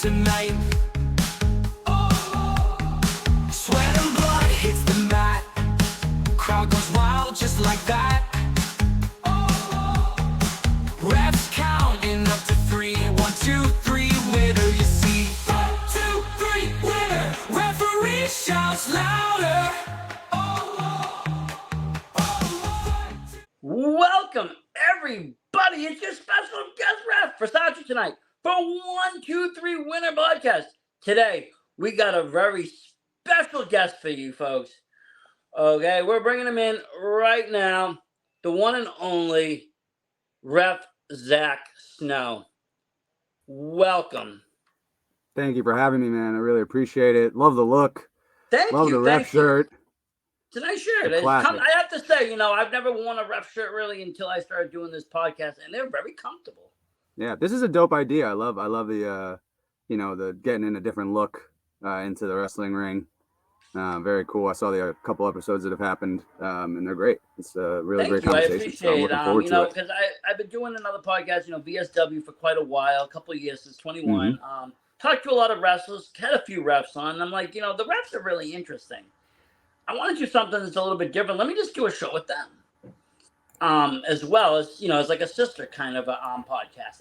tonight. Sweat and blood hits the mat. Crowd goes wild just like that. Refs counting up to 3. 1, 2, 3, winner you see. 1, 2, 3, winner. Referee shouts louder. Welcome, everybody. It's your special guest ref for Versace tonight for 1, 2, 3 winner podcast. Today, we got a very special guest for you folks. Okay, we're bringing him in right now. The one and only Ref Zack Snow. Welcome. Thank you for having me, man. I really appreciate it. Love the look. Love the ref shirt. It's a nice shirt. I have to say, I've never worn a ref shirt really until I started doing this podcast, and they're very comfortable. Yeah, this is a dope idea. I love the, the getting in a different look into the wrestling ring. Very cool. I saw a couple episodes that have happened, and they're great. It's a really great conversation. I appreciate it. Looking forward to it. Because I've been doing another podcast, VSW for quite a while, a couple of years, since 21. Mm-hmm. Talked to a lot of wrestlers, had a few refs on, and I'm like, the refs are really interesting. I want to do something that's a little bit different. Let me just do a show with them. As well as, it's like a sister kind of a podcast.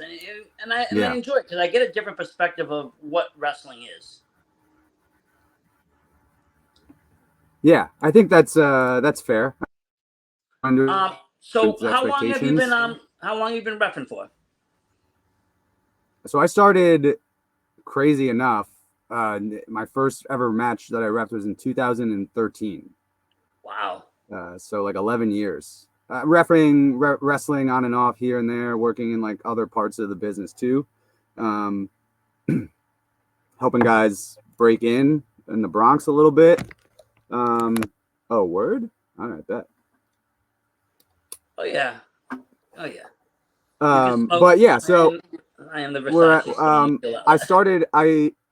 And I enjoy it because I get a different perspective of what wrestling is. Yeah, I think that's fair. So how long have you been reffing for? So I started, crazy enough, my first ever match that I reffed was in 2013. Wow. So like 11 years. Refereeing wrestling on and off here and there, working in like other parts of the business too. Helping guys break in the Bronx a little bit. Oh, word? All right, bet. Oh yeah. But yeah, so I am the Versace.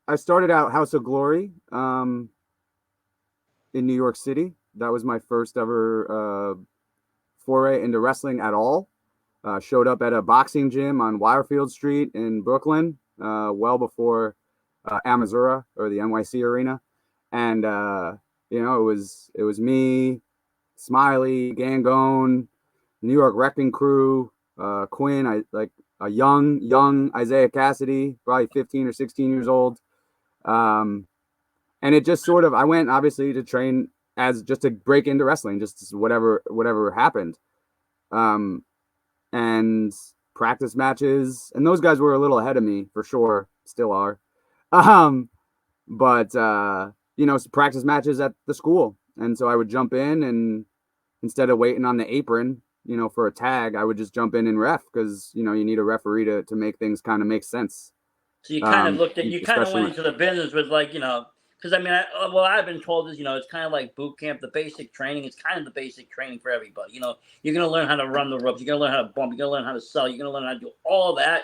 I started out House of Glory in New York City. That was my first ever foray into wrestling at all. Showed up at a boxing gym on Wirefield Street in Brooklyn, well before Amazura or the NYC Arena. And it was me, Smiley, Gangone, New York Wrecking Crew, Quinn, a young Isaiah Cassidy, probably 15 or 16 years old. And it just sort of, I went obviously to train as just to break into wrestling, just whatever happened. And practice matches, and those guys were a little ahead of me for sure, still are. But practice matches at the school. And so I would jump in, and instead of waiting on the apron, for a tag, I would just jump in and ref because, you need a referee to make things kind of make sense. So you kind of went into the business with because I've been told is, it's kind of like boot camp, the basic training. It's kind of the basic training for everybody. You're going to learn how to run the ropes. You're going to learn how to bump. You're going to learn how to sell. You're going to learn how to do all that.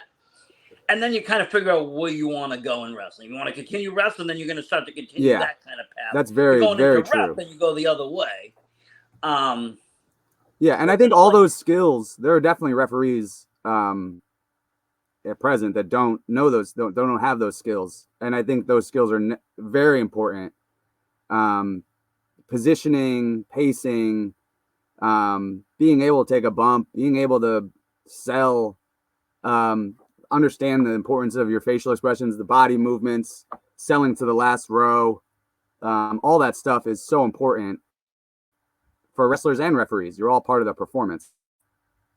And then you kind of figure out where you want to go in wrestling. You want to continue wrestling, then you're going to start to continue that kind of path. That's very true. Then you go the other way. Yeah, and I think all those skills, there are definitely referees at present that don't know those, don't have those skills. And I think those skills are very important. Positioning, pacing, being able to take a bump, being able to sell, understand the importance of your facial expressions, the body movements, selling to the last row. All that stuff is so important for wrestlers and referees. You're all part of the performance.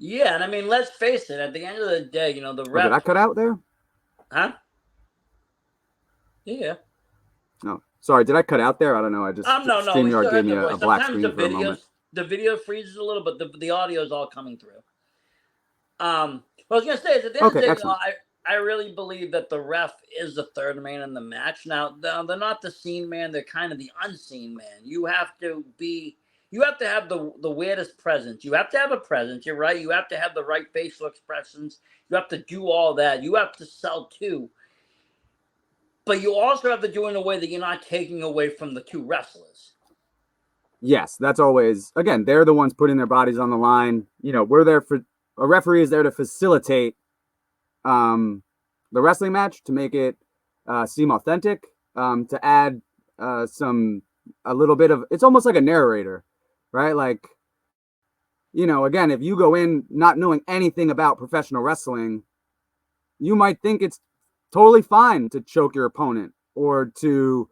Yeah, and let's face it. At the end of the day, the ref. Did I cut out there? Huh? Yeah. No, sorry. Did I cut out there? I don't know. I just no. StreamYard gave me a black screen for a moment. The video freezes a little, but the audio is all coming through. What I was gonna say is at the end of the day, I really believe that the ref is the third man in the match. Now they're not the seen man; they're kind of the unseen man. You have to have the weirdest presence. You have to have a presence. You're right. You have to have the right facial expressions. You have to do all that. You have to sell too. But you also have to do it in a way that you're not taking away from the two wrestlers. Yes, that's always, again, they're the ones putting their bodies on the line. We're there for, a referee is there to facilitate the wrestling match, to make it seem authentic, to add a little bit of, it's almost like a narrator, right? Like, again, if you go in not knowing anything about professional wrestling, you might think it's totally fine to choke your opponent or to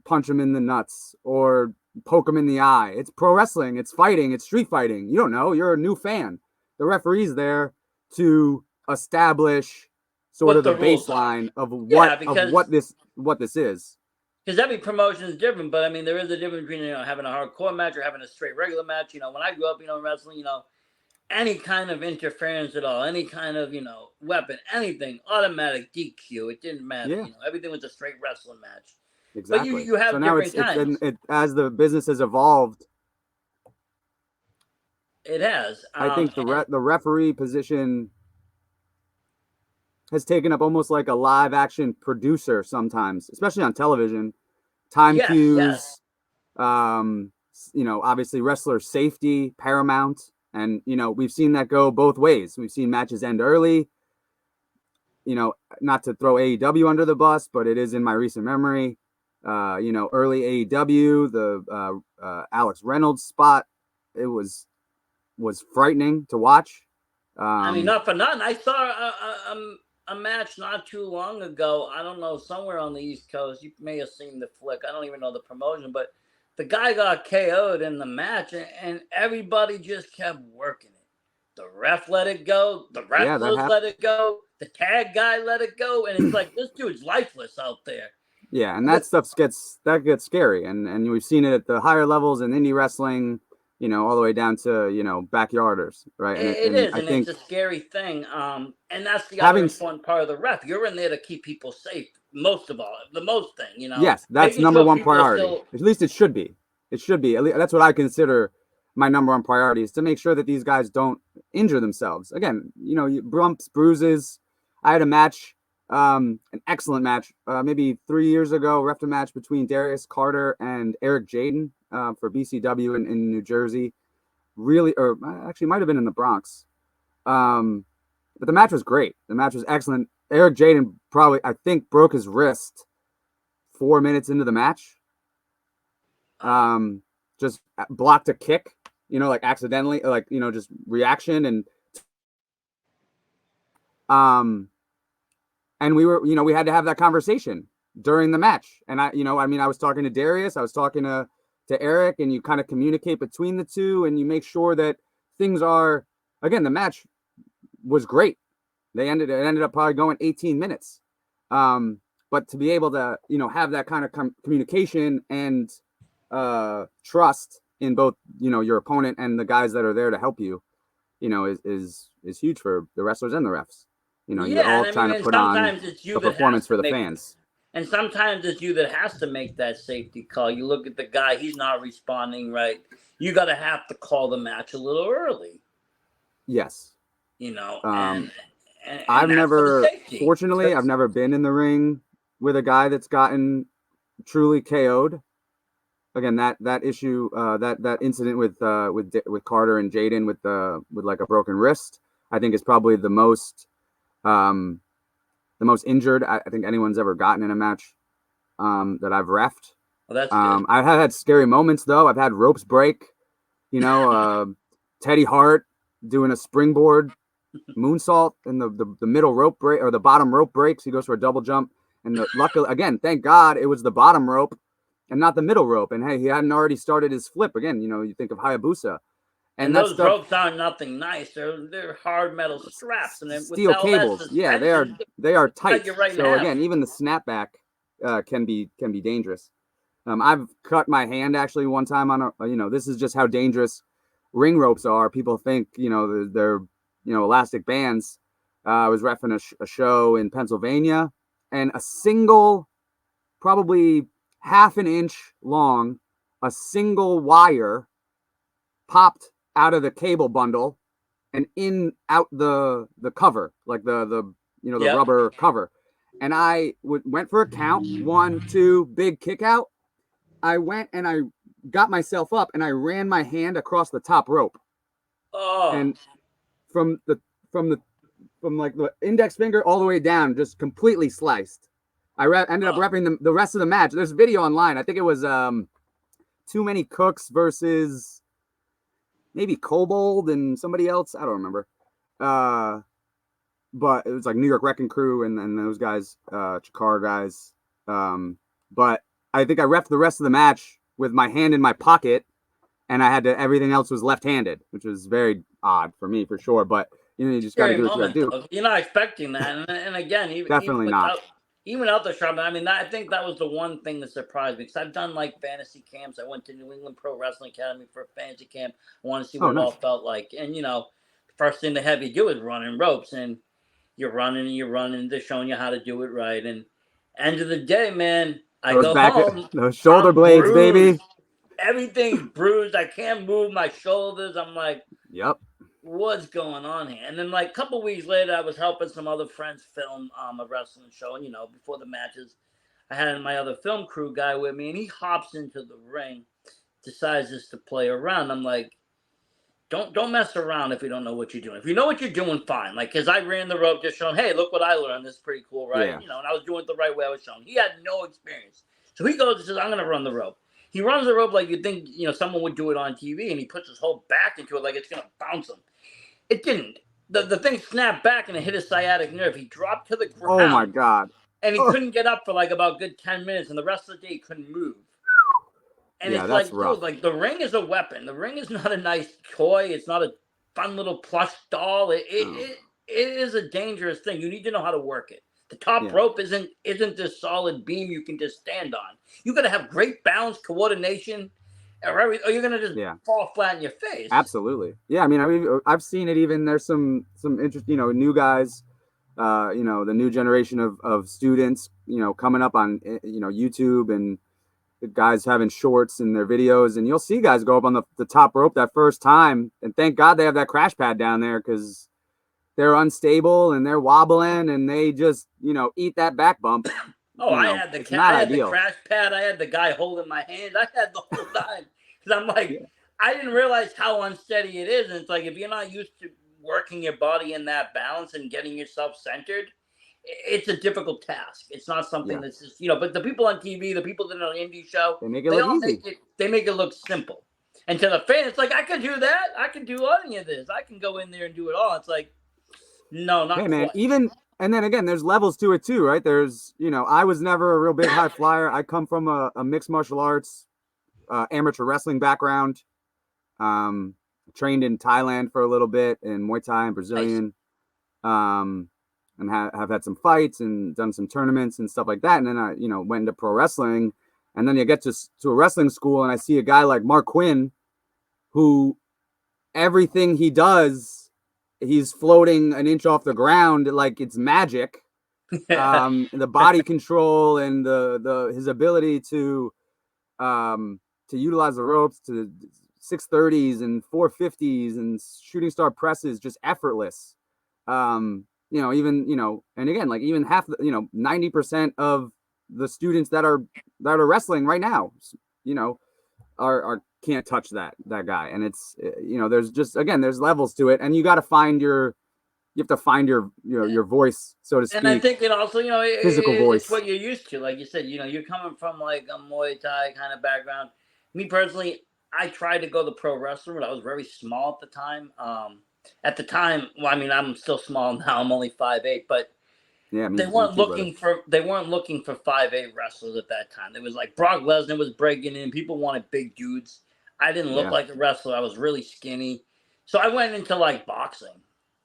punch him in the nuts or poke him in the eye. It's pro wrestling, it's fighting, it's street fighting. You don't know, you're a new fan. The referee's there to establish sort of the baseline of what this is. Because every promotion is different, but I mean, there is a difference between having a hardcore match or having a straight regular match. When I grew up, wrestling, any kind of interference at all, any kind of weapon, anything, automatic DQ. It didn't matter. Yeah. Everything was a straight wrestling match. Exactly. But you have so now different kinds. As the business has evolved, it has. I think the referee position has taken up almost like a live action producer sometimes, especially on television. Time cues, obviously wrestler safety, paramount. And, we've seen that go both ways. We've seen matches end early, not to throw AEW under the bus, but it is in my recent memory. Early AEW, the Alex Reynolds spot, it was frightening to watch. I mean, not for nothing. I saw a match not too long ago. I don't know, somewhere on the East Coast. You may have seen the flick. I don't even know the promotion, but the guy got KO'd in the match, and everybody just kept working it. The ref let it go. The wrestlers let it go. The tag guy let it go. And it's like, this dude's lifeless out there. Yeah, and that stuff gets scary. And we've seen it at the higher levels in indie wrestling, all the way down to, backyarders, right? And it's a scary thing. And that's the other important part of the ref. You're in there to keep people safe, most of all. The most thing, Yes, that's number one priority. At least it should be. It should be. That's what I consider my number one priority, is to make sure that these guys don't injure themselves. Again, bumps, bruises. I had a match, an excellent match, maybe 3 years ago, ref a match between Darius Carter and Eric Jaden for BCW in New Jersey. Really, or actually might have been in the Bronx. But the match was great. The match was excellent. Eric Jaden probably, I think, broke his wrist 4 minutes into the match. Just blocked a kick, like accidentally, like, just reaction. And we were, we had to have that conversation during the match. And I was talking to Darius, I was talking to Eric, and you kind of communicate between the two, and you make sure that things are, again, the match was great. It ended up probably going 18 minutes. But to be able to, have that kind of communication and trust in both, your opponent and the guys that are there to help you, is huge for the wrestlers and the refs. You're all trying to put on the performance for the fans. And sometimes it's you that has to make that safety call. You look at the guy, he's not responding right. You got to have to call the match a little early. Yes. And I've never been in the ring with a guy that's gotten truly KO'd. Again, that issue, that incident with Carter and Jaden with like a broken wrist, I think is probably the most injured I think anyone's ever gotten in a match that I've reffed. Well, that's good. I've had scary moments though. I've had ropes break. Teddy Hart doing a springboard moonsault, and the middle rope break, or the bottom rope breaks. He goes for a double jump, and luckily, again, thank God, it was the bottom rope and not the middle rope. And hey, he hadn't already started his flip. Again, you think of Hayabusa. And those ropes aren't nothing nice. They're hard metal straps and steel cables. Yeah, they are tight. So again, even the snapback can be dangerous. I've cut my hand actually one time on a. This is just how dangerous ring ropes are. People think they're elastic bands. I was reffing a show in Pennsylvania, and a single, probably half an inch long, a single wire popped out of the cable bundle and out the cover, like the rubber cover. And I went for a count, 1, 2, big kick out. I went and I got myself up and I ran my hand across the top rope. Oh. And from like the index finger all the way down, just completely sliced. ended up repping the rest of the match. There's a video online. I think it was Too Many Cooks versus maybe Kobold and somebody else. I don't remember. But it was like New York Wrecking Crew and those guys, Chikara guys. But I think I reffed the rest of the match with my hand in my pocket, and I had to. Everything else was left-handed, which was very odd for me for sure. But you just got to do what you got to do. Though. You're not expecting that, and again, Definitely not. Even out the shop, I mean, I think that was the one thing that surprised me because I've done like fantasy camps. I went to New England Pro Wrestling Academy for a fantasy camp. I want to see what it all felt like, and first thing they have you do is running ropes, and you're running. They're showing you how to do it right, and end of the day, man, I go home. Those shoulder blades, bruised. baby. Everything's bruised. I can't move my shoulders. I'm like, yep. What's going on here? And then like a couple weeks later, I was helping some other friends film a wrestling show. And, before the matches, I had my other film crew guy with me, and he hops into the ring, decides just to play around. I'm like, don't mess around if you don't know what you're doing. If you know what you're doing, fine. Like, because I ran the rope just showing, hey, look what I learned. This is pretty cool, right? Yeah. And I was doing it the right way I was showing. He had no experience. So he goes and says, I'm going to run the rope. He runs the rope like you think, someone would do it on TV, and he puts his whole back into it like it's going to bounce him. It didn't. The thing snapped back and it hit his sciatic nerve. He dropped to the ground. Oh, my God. And he couldn't get up for like about good 10 minutes, and the rest of the day he couldn't move. And it's like, rough. Dude, like the ring is a weapon. The ring is not a nice toy. It's not a fun little plush doll. It is a dangerous thing. You need to know how to work it. The top rope isn't this solid beam you can just stand on. You got to have great balance, coordination, or you're gonna just fall flat in your face. Absolutely. Yeah, I mean, I've seen it. Even there's some interesting, new guys, the new generation of students, coming up on YouTube, and the guys having shorts in their videos, and you'll see guys go up on the top rope that first time, and thank God they have that crash pad down there, because they're unstable and they're wobbling, and they just eat that back bump. I had the crash pad. I had the guy holding my hand. I had the whole time. Because I'm like, I didn't realize how unsteady it is. And it's like, if you're not used to working your body in that balance and getting yourself centered, it's a difficult task. It's not something that's just, but the people on TV, the people that are on an indie show, they make it look easy. They make it look simple. And to the fan, it's like, I can do that. I can do any of this. I can go in there and do it all. It's like, no, not man, and then again, there's levels to it too, right? There's, I was never a real big high flyer. I come from a mixed martial arts, amateur wrestling background. Trained in Thailand for a little bit, in Muay Thai and Brazilian. Nice. And have had some fights and done some tournaments and stuff like that. And then I, went into pro wrestling, and then you get to a wrestling school, and I see a guy like Mark Quinn, who everything he does, he's floating an inch off the ground like it's magic. The body control and his ability to utilize the ropes, to 630s and 450s and shooting star presses, just effortless. Even, and again, like even half the, 90% of the students that are wrestling right now, are can't touch that guy. And it's, there's just, again, there's levels to it, and you got to find your voice, so to speak. And I think it also, physical voice. It's what you're used to. Like you said, you're coming from like a Muay Thai kind of background. Me personally, I tried to go the pro wrestler, but I was very small at the time. Well, I mean, I'm still small now. I'm only 5'8", but they weren't looking for 5'8" wrestlers at that time. It was like Brock Lesnar was breaking in. People wanted big dudes. I didn't look like a wrestler. I was really skinny, so I went into like boxing,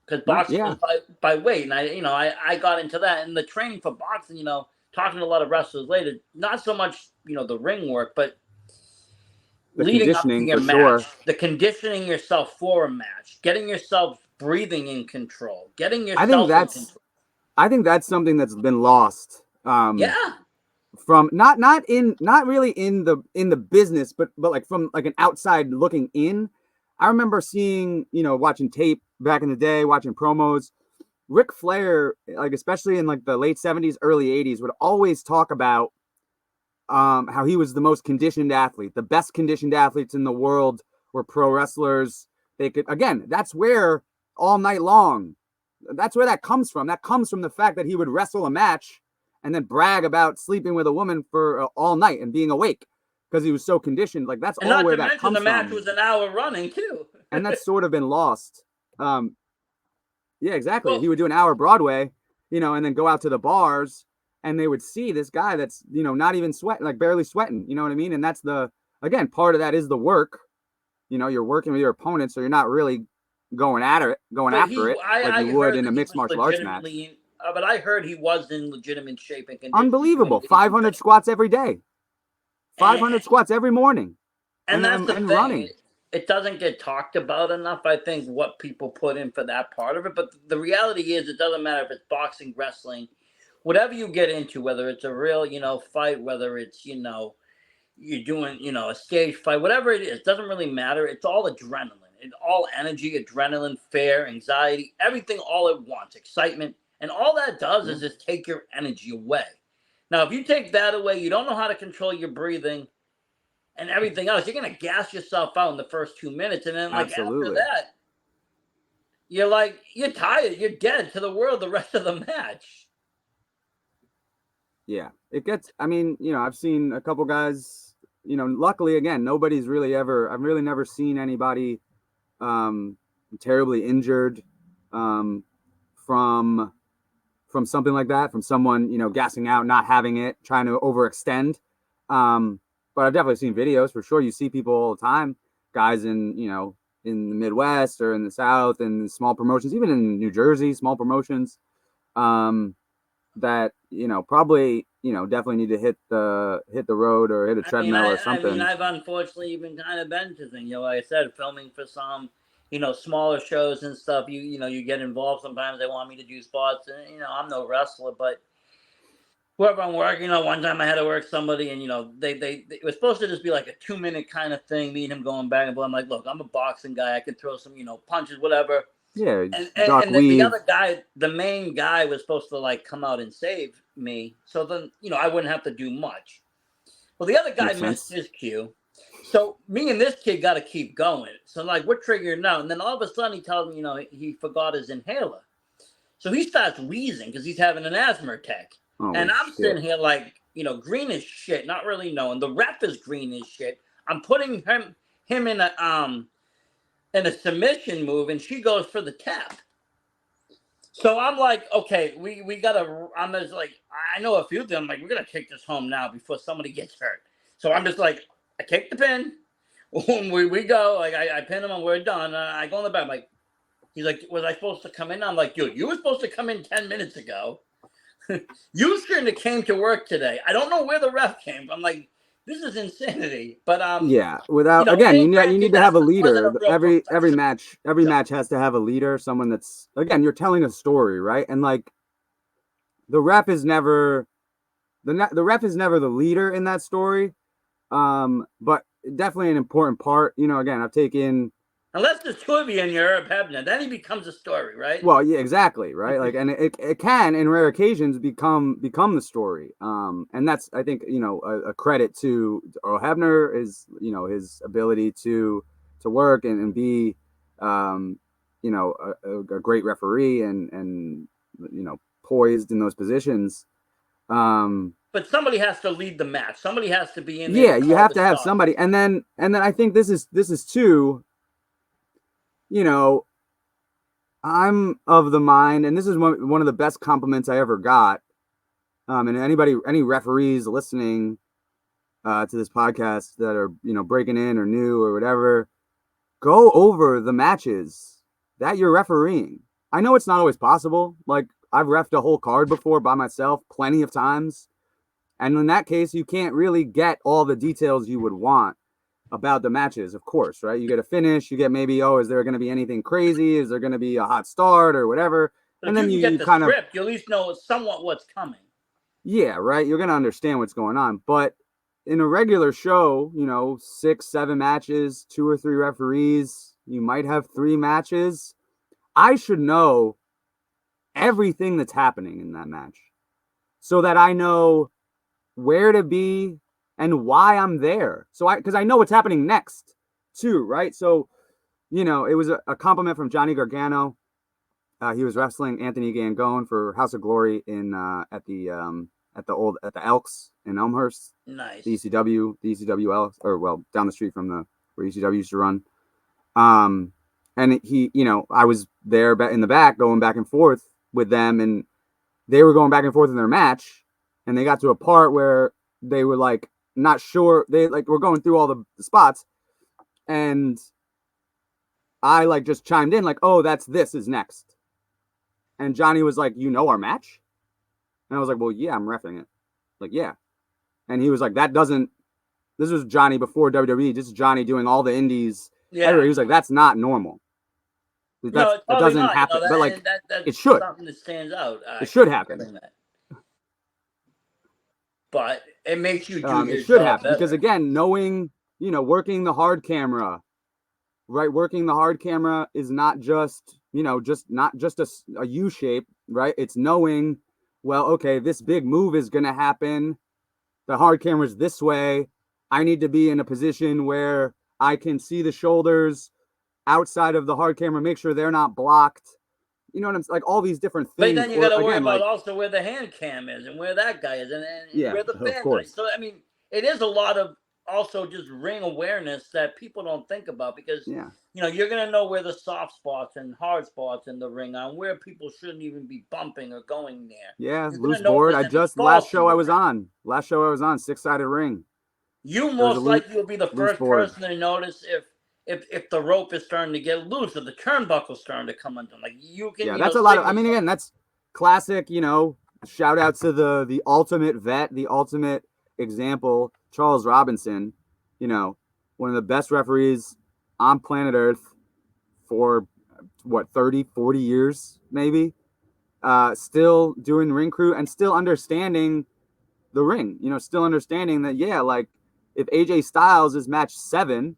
because boxing was by weight, and I got into that. And the training for boxing, talking to a lot of wrestlers later, not so much the ring work, but the leading up to your match, sure. The conditioning yourself for a match, getting yourself breathing in control, getting yourself in control. I think that's something that's been lost. From not really in the business, but like from like an outside looking in. I remember seeing, watching tape back in the day, watching promos. Ric Flair, like especially in like the late 70s, early 80s, would always talk about how he was the most conditioned athlete. The best conditioned athletes in the world were pro wrestlers. They could, again, that's where all night long, that's where that comes from. That comes from the fact that he would wrestle a match and then brag about sleeping with a woman for all night and being awake because he was so conditioned. Like that's And all not where to that mention comes the match from. was an hour running too. And that's sort of been lost. Yeah, exactly. Well, He would do an hour Broadway, and then go out to the bars, and they would see this guy that's, not even sweating, like barely sweating. You know what I mean? And that's again, part of that is the work. You're working with your opponent, so you're not really going after it like I you would heard in a that he mixed was martial arts match. legitimately, but I heard he was in legitimate shape and condition. Unbelievable. 500 squats every day. 500 squats every morning. And that's the thing. Running. It doesn't get talked about enough, I think, what people put in for that part of it. But the reality is, it doesn't matter if it's boxing, wrestling, whatever you get into, whether it's a real, fight, whether it's, you're doing, a stage fight, whatever it is, doesn't really matter. It's all adrenaline. It's all energy, adrenaline, fear, anxiety, everything all at once, excitement. And all that does is just take your energy away. Now, if you take that away, you don't know how to control your breathing and everything else. You're going to gas yourself out in the first 2 minutes. And then, after that, you're tired. You're dead to the world the rest of the match. Yeah. I've seen a couple guys, luckily, again, nobody's really I've really never seen anybody terribly injured from something like that, from someone, gassing out, not having it, trying to overextend. But I've definitely seen videos for sure. You see people all the time, guys in the Midwest or in the South and small promotions, even in New Jersey, small promotions, that probably definitely need to hit the road or hit a treadmill or something. I've unfortunately even kind of been to things. Like I said, filming for some smaller shows and stuff. You get involved sometimes. They want me to do spots, and I'm no wrestler, but whoever I'm working, one time I had to work somebody, and they it was supposed to just be like a 2-minute kind of thing, me and him going back and forth. I'm like, look, I'm a boxing guy, I can throw some punches, whatever. Yeah, and the other guy, the main guy, was supposed to come out and save me, so then I wouldn't have to do much. Well, the other guy missed his cue, so me and this kid got to keep going. So we're triggering now, and then all of a sudden he tells me he forgot his inhaler, so he starts wheezing because he's having an asthma attack. And I'm sitting here green as shit, not really knowing. The ref is green as shit. I'm putting him in a submission move, and she goes for the tap. So I'm like, okay, we gotta. I'm just like, I know a few of them. I'm like, we're gonna take this home now before somebody gets hurt. So I'm just like, I take the pin. we go. I pin him and we're done. I go in the back. I'm like, he's like, was I supposed to come in? I'm like, dude, you were supposed to come in 10 minutes ago. You shouldn't have came to work today. I don't know where the ref came from. I'm like, this is insanity. But yeah, without again, you need to have a leader. Every match has to have a leader, someone that's, again, you're telling a story, right? And the ref is never the leader in that story. But definitely an important part. Again, I've taken, unless there's two of you and you're Herb Hebner, then he becomes a story, right? Well, yeah, exactly, right? And it can, in rare occasions, become the story. And that's, I think, a credit to Earl Hebner, is his ability to work and be a great referee and poised in those positions. But somebody has to lead the match. Somebody has to be in there. Yeah, you have to have somebody, and then I think this is too. I'm of the mind, and this is one of the best compliments I ever got. And any referees listening to this podcast that are breaking in or new or whatever, go over the matches that you're refereeing. I know it's not always possible. I've reffed a whole card before by myself plenty of times, and in that case, you can't really get all the details you would want about the matches, of course, right? You get a finish, you get maybe, is there going to be anything crazy? Is there going to be a hot start or whatever? But and then you get the kind script, you at least know somewhat what's coming. Yeah, right. You're going to understand what's going on. But in a regular show, 6, 7 matches, 2 or 3 referees, you might have 3 matches. I should know everything that's happening in that match so that I know where to be and why I'm there. So because I know what's happening next too, right? So, it was a compliment from Johnny Gargano. He was wrestling Anthony Gangone for House of Glory at the at the Elks in Elmhurst. Nice. The ECW Elks, or well, down the street from where ECW used to run. And he, I was there in the back going back and forth with them, and they were going back and forth in their match, and they got to a part where they were like not sure. They like were going through all the spots, and I like just chimed in like, "Oh, this is next." And Johnny was like, our match? And I was like, well, yeah, I'm reffing it. Like, yeah. And he was like, this was Johnny before WWE. This is Johnny doing all the indies. Yeah. He was like, that's not normal. No, that doesn't not, happen. But like, that's it should. Something that stands out. It should happen. But it makes you do your it should job happen better. because again, knowing, working the hard camera, right? Working the hard camera is not just, not just a U shape, right? It's knowing, well, okay, this big move is going to happen. The hard camera's this way. I need to be in a position where I can see the shoulders outside of the hard camera, make sure they're not blocked. You know what I'm saying? Like all these different things. But then you got to worry about also where the hand cam is and where that guy is and where the fans are. So, I mean, it is a lot of also just ring awareness that people don't think about because, you're going to know where the soft spots and hard spots in the ring are and where people shouldn't even be bumping or going there. Yeah, loose board. Last show I was on, 6-sided ring. You most likely will be the first person to notice if the rope is starting to get loose or the turnbuckle's starting to come undone. Like you can. Yeah, that's a lot of. I mean, again, that's classic. Shout out to the ultimate vet, the ultimate example, Charles Robinson. One of the best referees on planet Earth for 30, 40 years, maybe. Still doing ring crew and still understanding the ring. Still understanding that. Yeah, like if AJ Styles is match 7.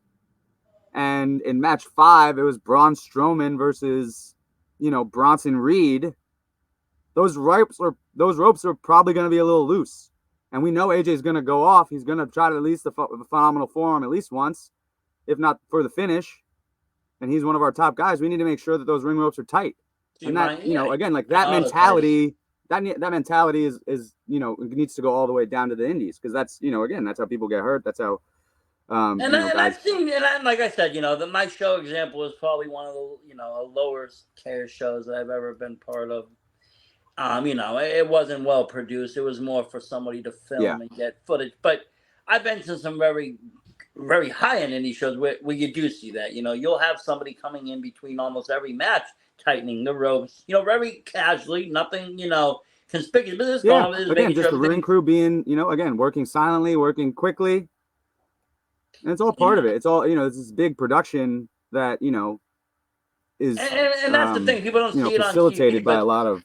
And in match 5, it was Braun Strowman versus, Bronson Reed. Those ropes are probably going to be a little loose. And we know AJ is going to go off. He's going to try to release the phenomenal forearm at least once, if not for the finish. And he's one of our top guys. We need to make sure that those ring ropes are tight. And that, again, like that mentality, that mentality is it needs to go all the way down to the indies because that's, again, that's how people get hurt. That's how. I've seen, like I said, my show example is probably one of the, a lower tier shows that I've ever been part of. It wasn't well produced. It was more for somebody to film and get footage. But I've been to some very, very high-end indie shows where you do see that. You'll have somebody coming in between almost every match, tightening the ropes, very casually, nothing, conspicuous. Again, just the ring crew being, again, working silently, working quickly. And it's all part of it. It's all, it's this big production that, is and that's the thing. People don't see it on facilitated TV, by a lot of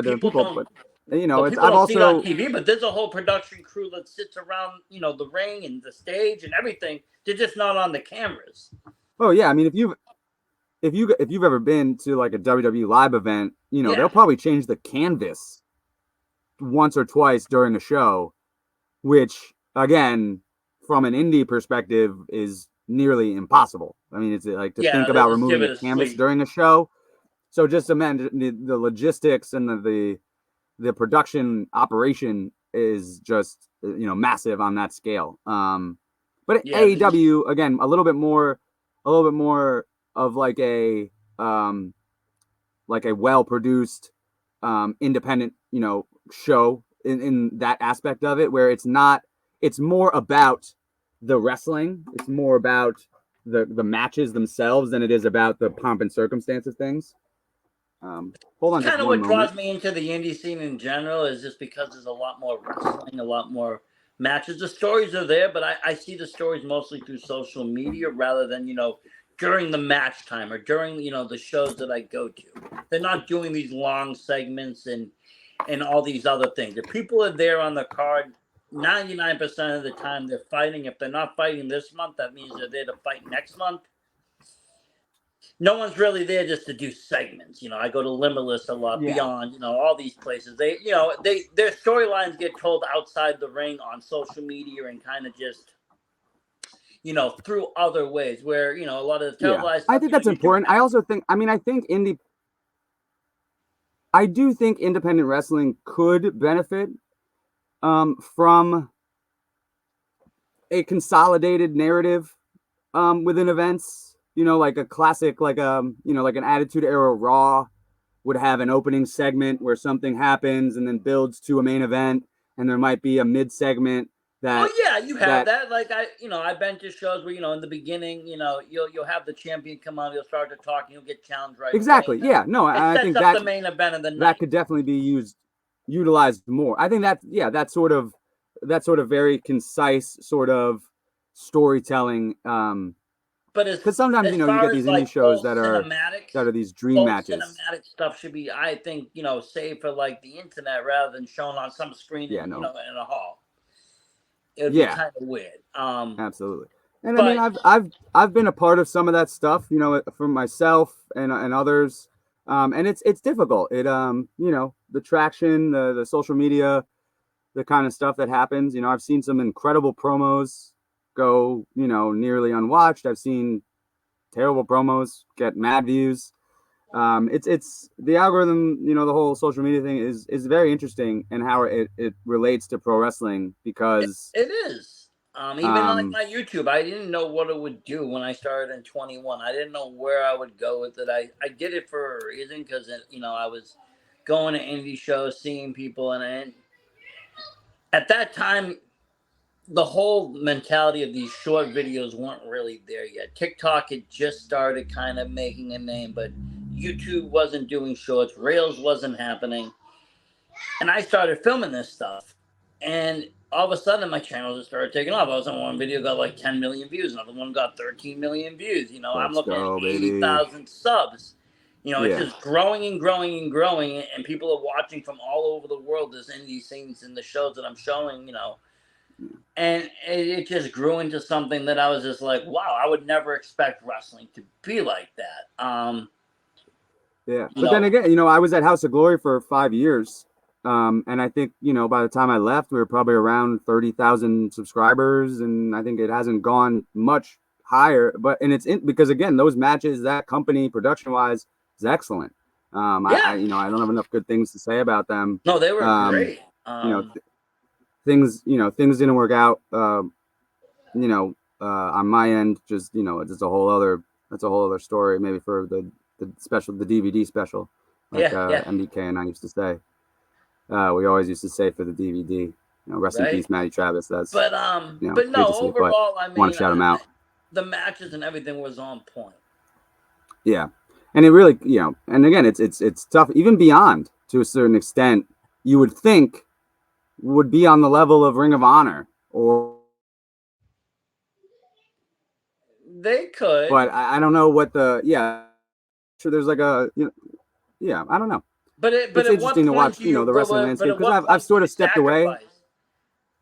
different people. But it's I've also see it on TV, but there's a whole production crew that sits around, the ring and the stage and everything. They're just not on the cameras. Oh yeah, I mean if you've ever been to like a WWE live event, they'll probably change the canvas once or twice during the show, which again, from an indie perspective, is nearly impossible. I mean, it's like to think about removing the canvas during a show. So just imagine the logistics and the production operation is just massive on that scale. But AEW again, a little bit more of like a well produced independent show in that aspect of it, where it's more about the wrestling. It's more about the matches themselves than it is about the pomp and circumstance of things. Hold on. Kind of what draws me into the indie scene in general is just because there's a lot more wrestling, a lot more matches. The stories are there, but I see the stories mostly through social media rather than, during the match time or during, the shows that I go to. They're not doing these long segments and all these other things. If people are there on the card, 99% of the time they're fighting. If they're not fighting this month, that means they're there to fight next month. No one's really there just to do segments. I go to Limitless a lot, Beyond, all these places. Their storylines get told outside the ring on social media and kind of just, through other ways where, a lot of the televised stuff, I think that's important. I also think, I do think independent wrestling could benefit from a consolidated narrative within events. Like a classic, like like an Attitude Era Raw would have an opening segment where something happens and then builds to a main event, and there might be a mid segment that. Oh yeah, you have that. Like I've been to shows where in the beginning, you'll have the champion come on, you'll start to talk, and you'll get challenged right exactly. away. Yeah, no, I think that the main event of the night. That could definitely be utilized more. I think that sort of very concise sort of storytelling. But because sometimes you get these indie shows that are these dream matches. Cinematic stuff should be, I think, saved for like the internet rather than shown on some screen, in a hall. It would be kind of weird. Absolutely. And I mean, I've been a part of some of that stuff, for myself and others. And it's difficult. The traction, the social media, the kind of stuff that happens. I've seen some incredible promos go, nearly unwatched. I've seen terrible promos get mad views. It's the algorithm, the whole social media thing is very interesting, and how it relates to pro wrestling, because it is. Even like my YouTube, I didn't know what it would do when I started in 21. I didn't know where I would go with it. I did it for a reason, because I was going to indie shows, seeing people, and at that time, the whole mentality of these short videos weren't really there yet. TikTok had just started kind of making a name, but YouTube wasn't doing shorts. Rails wasn't happening. And I started filming this stuff. And all of a sudden, my channel just started taking off. I was on one video, got like 10 million views. Another one got 13 million views. I'm looking at 80,000 subs. It's just growing and growing and growing. And people are watching from all over the world. There's indie scenes in the shows that I'm showing, And it just grew into something that I was just like, wow, I would never expect wrestling to be like that. But then again, I was at House of Glory for 5 years. And I think, by the time I left, we were probably around 30,000 subscribers. And I think it hasn't gone much higher. But because, again, those matches, that company production wise is excellent. I don't have enough good things to say about them. No, they were great. Things didn't work out, on my end. Just, it's a whole other story, maybe for the DVD special, like MDK and I used to say. We always used to say for the DVD, rest in peace, Matty Travis. But no, overall, I want to shout him out. The matches and everything was on point. Yeah, and it really, and again, it's tough, even beyond, to a certain extent. You would think would be on the level of Ring of Honor, or they could, but I don't know what sure, there's like a I don't know. But it's interesting to watch, the wrestling landscape, because I've sort of stepped away.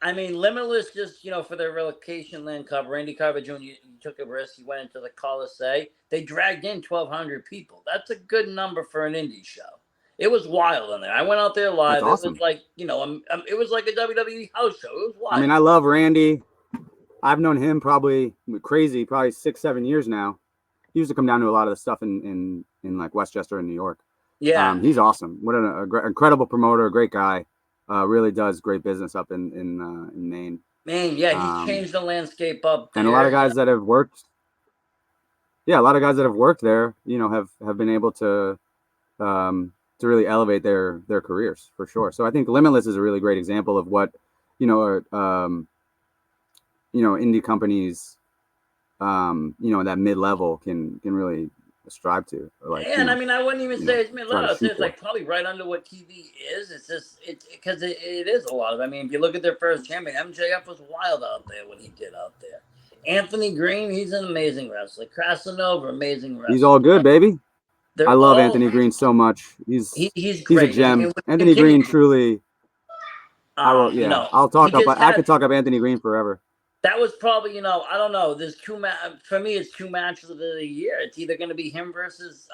I mean, Limitless just, for their relocation land cup, Randy Carver Jr., he took a risk. He went into the Coliseum. They dragged in 1,200 people. That's a good number for an indie show. It was wild in there. I went out there live. That's awesome. It was like, it was like a WWE house show. It was wild. I mean, I love Randy. I've known him probably 6-7 years now. He used to come down to a lot of the stuff in like Westchester and New York. Yeah. He's awesome. What an incredible promoter, a great guy. Really does great business up in Maine. Maine, yeah, he's changed the landscape up there. And a lot of guys that have worked. Yeah, a lot of guys that have worked there, have been able to really elevate their careers, for sure. So I think Limitless is a really great example of what, indie companies, that mid-level can really strive to. Like, I mean, I wouldn't even say it's mid-level. It's like probably right under what TV is. It's just because it is a lot of. I mean, if you look at their first champion, MJF was wild out there what he did out there. Anthony Green, he's an amazing wrestler. Casanova, amazing wrestler. He's all good, baby. I love Anthony Green so much. He's great. He's a gem. Anthony Green truly. I could talk about Anthony Green forever. That was probably, I don't know. There's for me, it's 2 matches of the year. It's either going to be him versus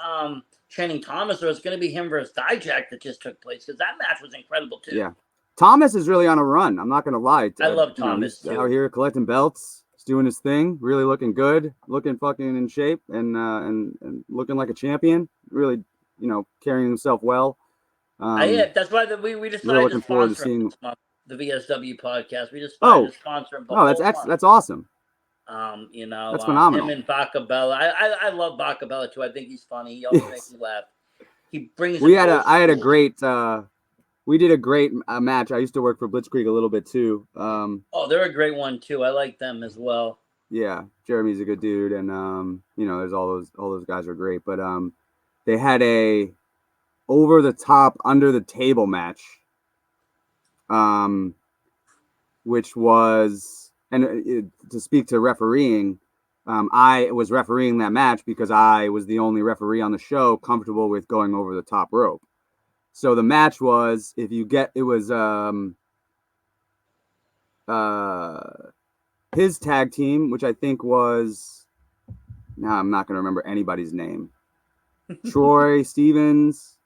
Channing Thomas, or it's going to be him versus Dijak that just took place, because that match was incredible too. Yeah, Thomas is really on a run. I'm not going to lie. I love Thomas too. Out here collecting belts. He's doing his thing. Really looking good. Looking fucking in shape, and looking like a champion. Really, carrying himself well. That's why we decided looking forward to seeing. the VSW podcast. We just tried to sponsor him the whole month. That's awesome. You know, that's phenomenal. Him and Bacabella. I love Bacabella too. I think he's funny. He always makes me laugh. He brings. I had a great. We did a great match. I used to work for Blitzkrieg a little bit too. They're a great one too. I like them as well. Yeah, Jeremy's a good dude, and you know, there's all those guys are great. But they had a over the top, under the table match, which was, and to speak to refereeing, I was refereeing that match because I was the only referee on the show comfortable with going over the top rope. So the match was, his tag team, which I think was, now I'm not going to remember anybody's name. Troy Stevens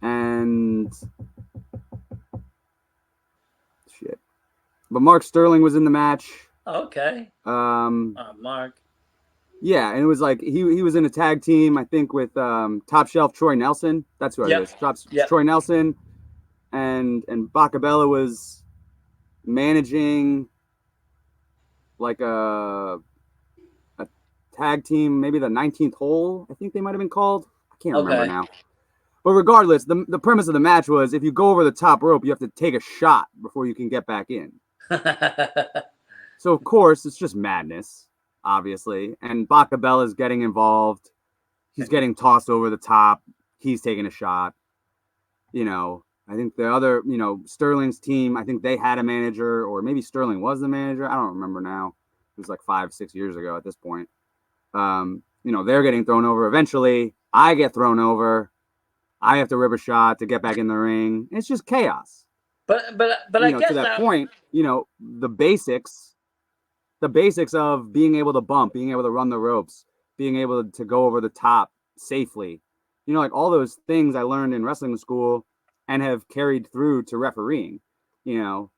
and shit. But Mark Sterling was in the match. Okay. Mark. Yeah, and it was like he was in a tag team, I think, with Top Shelf Troy Nelson. That's who it is. Troy Nelson, and Bacabella was managing like a tag team, maybe the 19th hole, I think they might have been called. I can't remember now. But regardless, the premise of the match was if you go over the top rope, you have to take a shot before you can get back in. So, of course, it's just madness, obviously. And Bacabella's getting involved. He's getting tossed over the top. He's taking a shot. You know, I think the other, you know, Sterling's team, I think they had a manager, or maybe Sterling was the manager. I don't remember now. It was like 5-6 years ago at this point. You know, they're getting thrown over. Eventually, I get thrown over. I have to rip a shot to get back in the ring. It's just chaos. But I guess to that point, you know, the basics of being able to bump, being able to run the ropes, being able to go over the top safely, you know, like all those things I learned in wrestling school and have carried through to refereeing, you know.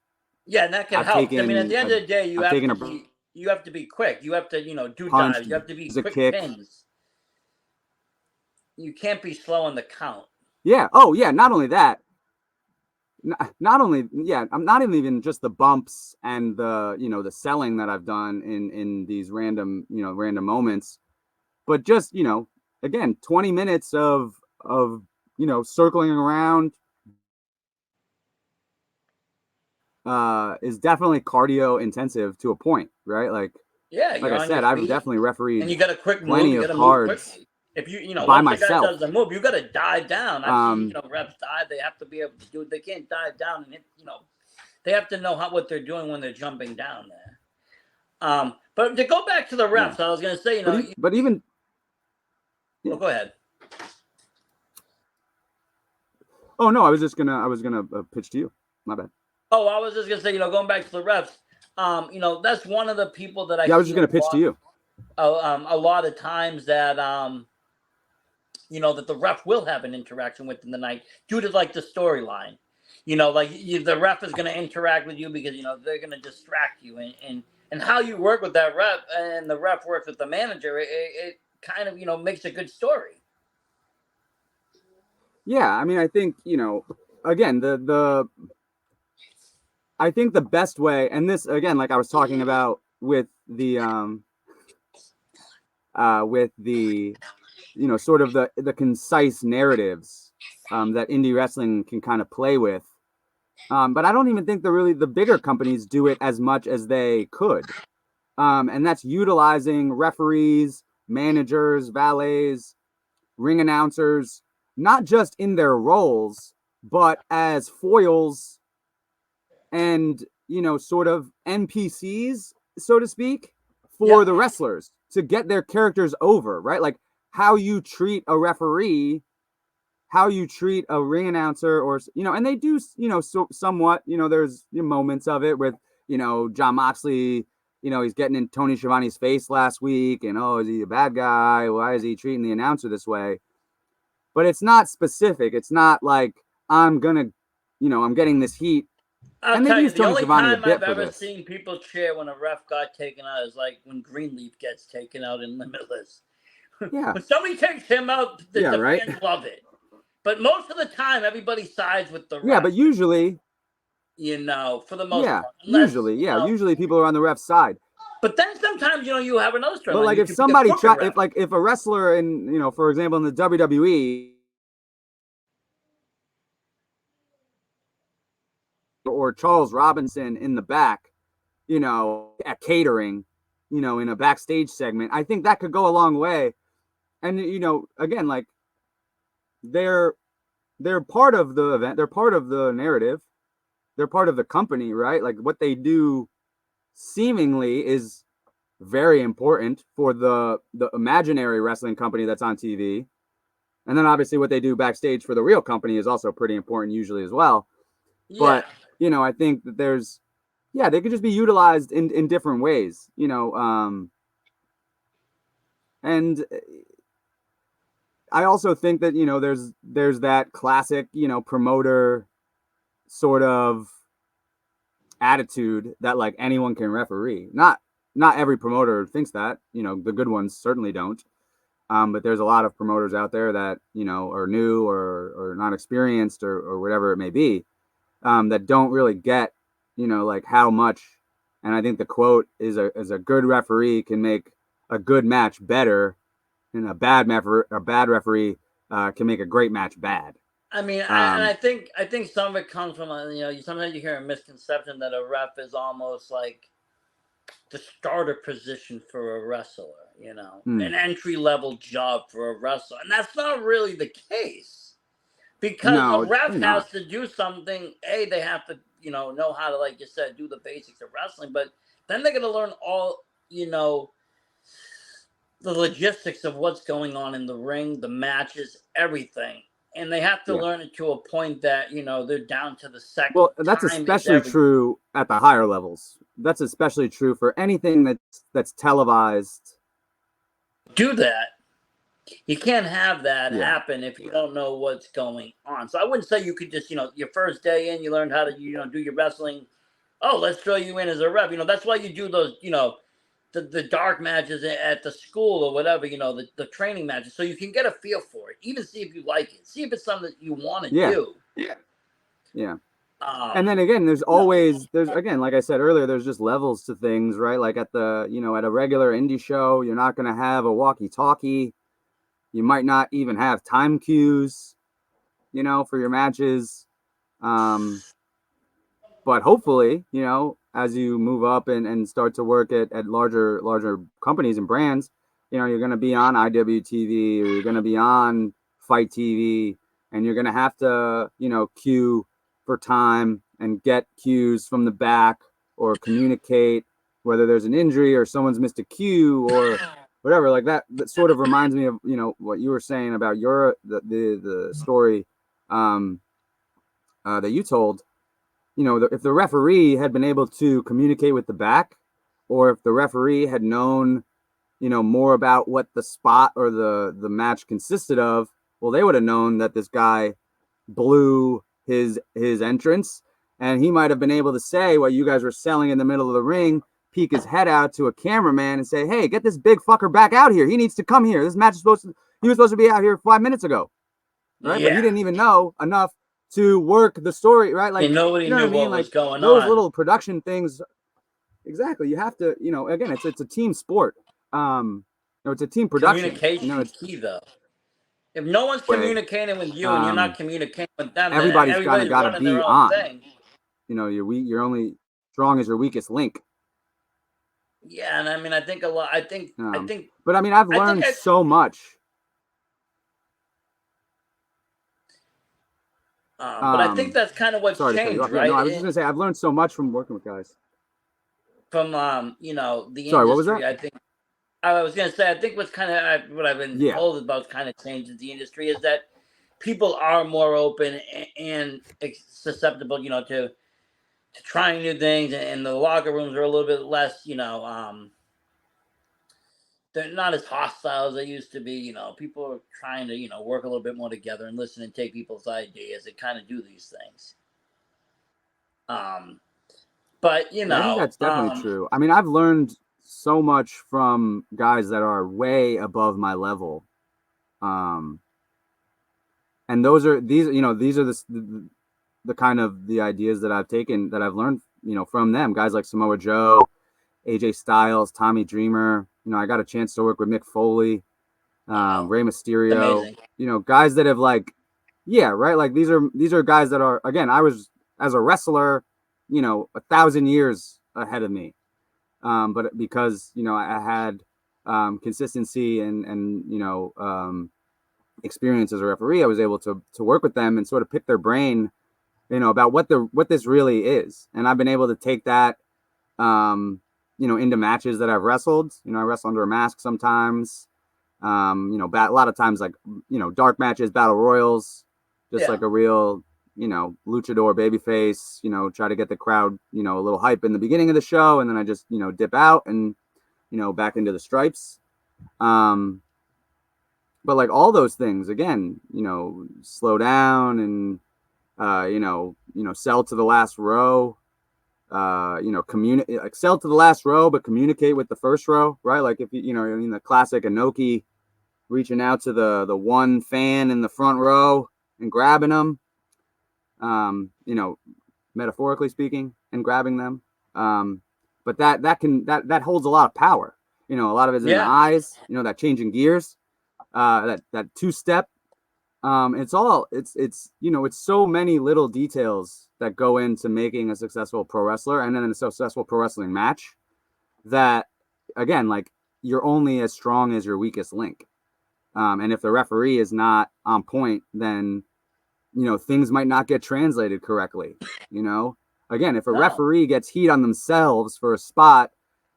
Yeah, and that can help. I mean, at the end of the day, you have to be quick. You have to, you know, do dives. You have to be quick pins. You can't be slow on the count. Yeah. Oh, yeah. Not only that. Not only, yeah, I'm not even just the bumps and the, you know, the selling that I've done in these random moments, but just, you know, again, 20 minutes of, you know, circling around is definitely cardio intensive to a point, right? Like, yeah, like I said, I've definitely refereed and you got a quick plenty move, of cards. If you know, by once myself. the guy does the move, you got to dive down. I've seen, you know, reps dive. They have to be able to do it. They can't dive down and hit, you know, they have to know what they're doing when they're jumping down there. But to go back to the refs, I was going to say, you know, but even. Yeah. Oh, go ahead. Oh no, I was gonna pitch to you. My bad. Oh, I was just gonna say, you know, going back to the refs, you know, that's one of the people that I was just gonna pitch to you. A lot of times that you know, that the ref will have an interaction with in the night due to like the storyline. You know, like the ref is going to interact with you because, you know, they're going to distract you, and how you work with that ref and the ref works with the manager, it kind of, you know, makes a good story. Yeah, I mean, I think, you know, again, I think the best way, and this again, like I was talking about with the you know, sort of the concise narratives that indie wrestling can kind of play with. But I don't even think the bigger companies do it as much as they could. And that's utilizing referees, managers, valets, ring announcers, not just in their roles, but as foils and, you know, sort of NPCs, so to speak, for the wrestlers to get their characters over, right? Like how you treat a referee, how you treat a ring announcer, or, you know, and they do, you know, somewhat, you know, there's moments of it with, you know, Jon Moxley, you know, he's getting in Tony Schiavone's face last week, and, oh, is he a bad guy? Why is he treating the announcer this way? But it's not specific. It's not like I'm getting this heat. I'll tell you, the only time I've ever seen people cheer when a ref got taken out is like when Greenleaf gets taken out in Limitless. Yeah. When somebody takes him out, the fans love it. But most of the time, everybody sides with the ref. Yeah, but usually, for the most part. Usually people are on the ref's side. But then sometimes, you have another story. But like if somebody if a wrestler in, for example, in the WWE or Charles Robinson in the back, at catering, in a backstage segment, I think that could go a long way. And, again, like they're part of the event. They're part of the narrative. They're part of the company, right? Like what they do seemingly is very important for the imaginary wrestling company that's on TV. And then obviously what they do backstage for the real company is also pretty important usually as well. Yeah. But, I think that they could just be utilized in different ways, and I also think that, there's that classic, promoter sort of attitude that like anyone can referee. Not every promoter thinks that, the good ones certainly don't. But there's a lot of promoters out there that, are new or not experienced or whatever it may be, that don't really get, like how much. And I think the quote is a good referee can make a good match better, and a bad referee can make a great match bad. I mean, I think some of it comes from sometimes you hear a misconception that a ref is almost like the starter position for a wrestler, an entry level job for a wrestler, and that's not really the case, because a ref has to do something. They have to know how to, like you said, do the basics of wrestling, but then they're going to learn all the logistics of what's going on in the ring, the matches, everything. And they have to learn it to a point that, they're down to the second. Well, that's especially true at the higher levels. That's especially true for anything that's televised. Do that. You can't have that happen if you don't know what's going on. So I wouldn't say you could just, your first day in, you learned how to, do your wrestling. Oh, let's throw you in as a ref. That's why you do those, the dark matches at the school or whatever, the training matches, so you can get a feel for it, even see if you like it, see if it's something that you want to do. Yeah. And then again, there's again, like I said earlier, there's just levels to things, right? Like at the, at a regular indie show, you're not going to have a walkie-talkie. You might not even have time cues, for your matches. But hopefully, as you move up and start to work at larger companies and brands, you're going to be on IWTV or you're going to be on Fight TV, and you're going to have to, cue for time and get cues from the back or communicate whether there's an injury or someone's missed a cue or whatever. Like that sort of reminds me of, what you were saying about the story that you told. If the referee had been able to communicate with the back, or if the referee had known, more about what the spot or the match consisted of, well, they would have known that this guy blew his entrance, and he might have been able to say what you guys were selling in the middle of the ring, peek his head out to a cameraman and say, "Hey, get this big fucker back out here. He needs to come here. This match he was supposed to be out here 5 minutes ago." Right? Yeah. But he didn't even know enough to work the story, right? Like, nobody knew what was going on. Those little production things. Exactly. You have to, again, it's a team sport. It's a team production. Communication is key, though. If no one's communicating with you and you're not communicating with them, everybody's got to be on. Thing. You're only strong as your weakest link. Yeah, and I mean, I think a lot. But I mean, I've learned so much. But I think that's kind of what's changed, right? No, I was just gonna say I've learned so much from working with guys. From the industry. Sorry, what was that? I was gonna say I think what I've been told about kind of changes the industry is that people are more open and susceptible, to trying new things, and the locker rooms are a little bit less, they're not as hostile as they used to be. People are trying to, work a little bit more together and listen and take people's ideas and kind of do these things. But, I think that's definitely true. I mean, I've learned so much from guys that are way above my level. And these are the kind of the ideas that I've taken, that I've learned, from them. Guys like Samoa Joe, AJ Styles, Tommy Dreamer. I got a chance to work with Mick Foley, Wow. Rey Mysterio. Amazing. Guys that have yeah, right. Like these are guys that are, again, I was as a wrestler, 1,000 years ahead of me. But because, I had consistency and experience as a referee, I was able to work with them and sort of pick their brain, about what this really is. And I've been able to take that, into matches that I've wrestled. I wrestle under a mask sometimes. A lot of times, dark matches, battle royals, just like a real, luchador babyface, try to get the crowd, a little hype in the beginning of the show. And then I just, dip out and, back into the stripes. But like all those things, again, slow down and, sell to the last row, communicate, like sell to the last row, but communicate with the first row, right? Like if the classic Inoki reaching out to the one fan in the front row and grabbing them, metaphorically speaking, and grabbing them. But that holds a lot of power. A lot of it's in the eyes, that changing gears, that two-step. It's so many little details that go into making a successful pro wrestler and then a successful pro wrestling match, that, again, like, you're only as strong as your weakest link. And if the referee is not on point, then, things might not get translated correctly. Again, if a referee gets heat on themselves for a spot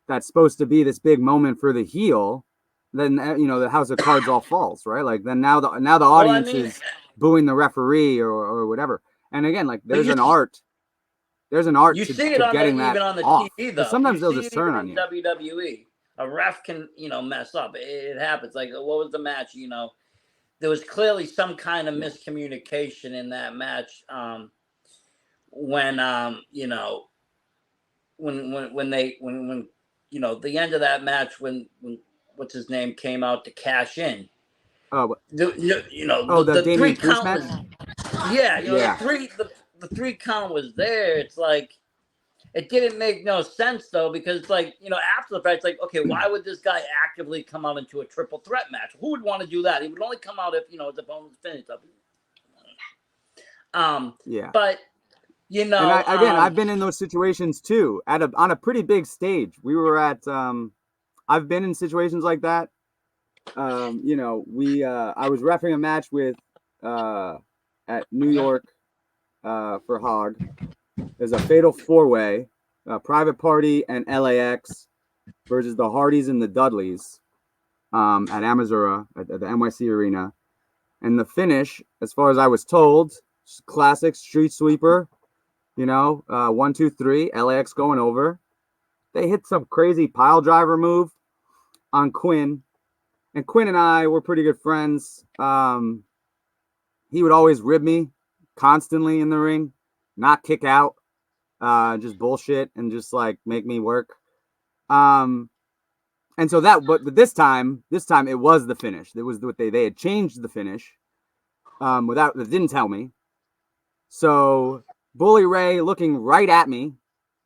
that's supposed to be this big moment for the heel, then, the house of cards all falls, right? Like, then now the audience is booing the referee or whatever. And again, like, there's an art you to see it getting that even on the off. TV, though. Sometimes you they'll just turn on you. WWE, a ref can, mess up. It happens. Like, what was the match? There was clearly some kind of miscommunication in that match. When the end of that match, when what's his name came out to cash in. Oh, the Damian three Priest count match? the three count was there. It's like, it didn't make no sense, though, because it's like, after the fact, it's like, okay, why would this guy actively come out into a triple threat match? Who would want to do that? He would only come out if, his opponent was finished up. But, and I've been in those situations too, on a pretty big stage. We were at, I've been in situations like that. I was reffing a match with, at New York, for Hog. There's a fatal four-way, Private Party and LAX versus the Hardys and the Dudleys, at Amazura at the NYC Arena. And the finish, as far as I was told, classic street sweeper, 1, 2, 3, LAX going over. They hit some crazy pile driver move on Quinn. And Quinn and I were pretty good friends. He would always rib me constantly in the ring, not kick out, just bullshit and just like make me work. And so but this time it was the finish. It was what they had changed the finish, they didn't tell me. So Bully Ray looking right at me,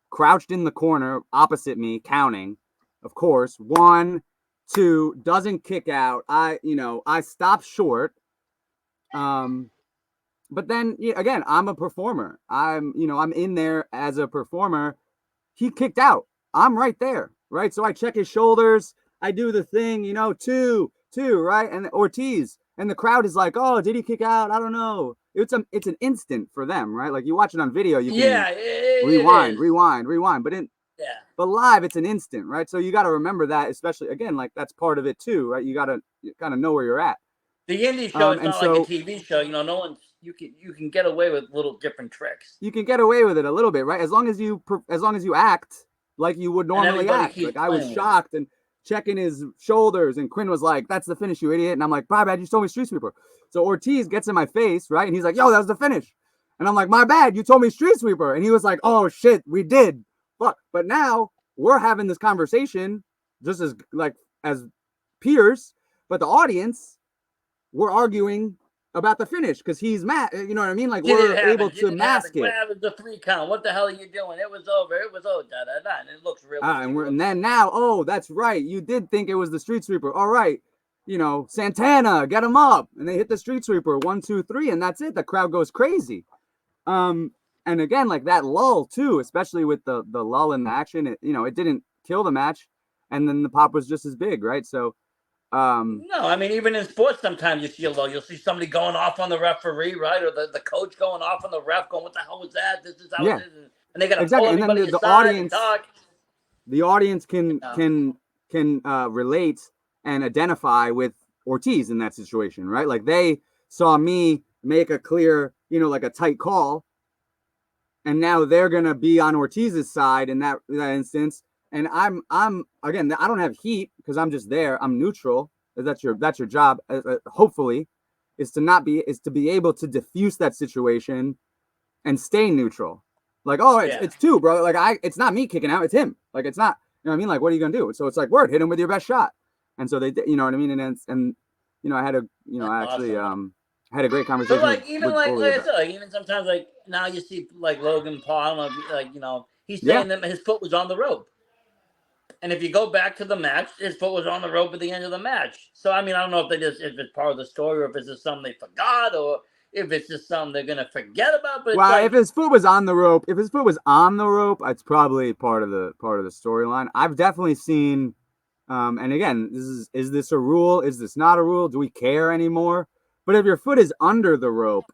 crouched in the corner opposite me, counting, of course, 1, 2, doesn't kick out. I stopped short. But then again, I'm a performer. I'm in there as a performer. He kicked out. I'm right there, right? So I check his shoulders. I do the thing, 2, right? And Ortiz, and the crowd is like, "Oh, did he kick out? I don't know." It's an instant for them, right? Like, you watch it on video, you can rewind, but live, it's an instant, right? So you got to remember that, especially, again, like, that's part of it too, right? You got to kind of know where you're at. The indie show is not like a TV show. No one. You can get away with little different tricks. You can get away with it a little bit, right? As long as you act like you would normally act. Like, I was shocked and checking his shoulders, and Quinn was like, "That's the finish, you idiot." And I'm like, "My bad, you told me street sweeper." So Ortiz gets in my face, right? And he's like, "Yo, that was the finish." And I'm like, "My bad, you told me street sweeper." And he was like, "Oh shit, we did." But now we're having this conversation just as peers, but the audience, we're arguing about the finish because he's mad. You know what I mean? Like, Did we're it happen? able Did to it mask happen? it. What happened to the 3 count? What the hell are you doing? It was over. It was over. Da, da, da. And it looks real. And then now, oh, that's right. You did think it was the street sweeper. All right. You know, Santana, get him up. And they hit the street sweeper 1, 2, 3, and that's it. The crowd goes crazy. And again, like that lull too, especially with the lull in the action, it didn't kill the match, and then the pop was just as big, right? So no, I mean, even in sports, sometimes you feel low. You'll see somebody going off on the referee, right? Or the coach going off on the ref, going, "What the hell was that? This is how it is." And they got to pull everybody and then aside and talk. The audience can relate and identify with Ortiz in that situation, right? Like they saw me make a clear, like a tight call, and now they're gonna be on Ortiz's side in that instance. And I'm again, I don't have heat because I'm just there. I'm neutral. That's your job. Hopefully, is to be able to diffuse that situation and stay neutral. Like, oh, it's 2, bro. Like it's not me kicking out. It's him. Like it's not. You know what I mean? Like, what are you gonna do? So it's like, word, hit him with your best shot. And so they, you know what I mean? And I had I had a great conversation. But like even like I said, like even sometimes like now you see like Logan Paul, I don't know, like he's saying that his foot was on the rope. And if you go back to the match, his foot was on the rope at the end of the match. So I mean, I don't know if it's part of the story or if it's just something they forgot or if it's just something they're gonna forget about. But if his foot was on the rope, it's probably part of the storyline. I've definitely seen, and again, is this a rule? Is this not a rule? Do we care anymore? But if your foot is under the rope,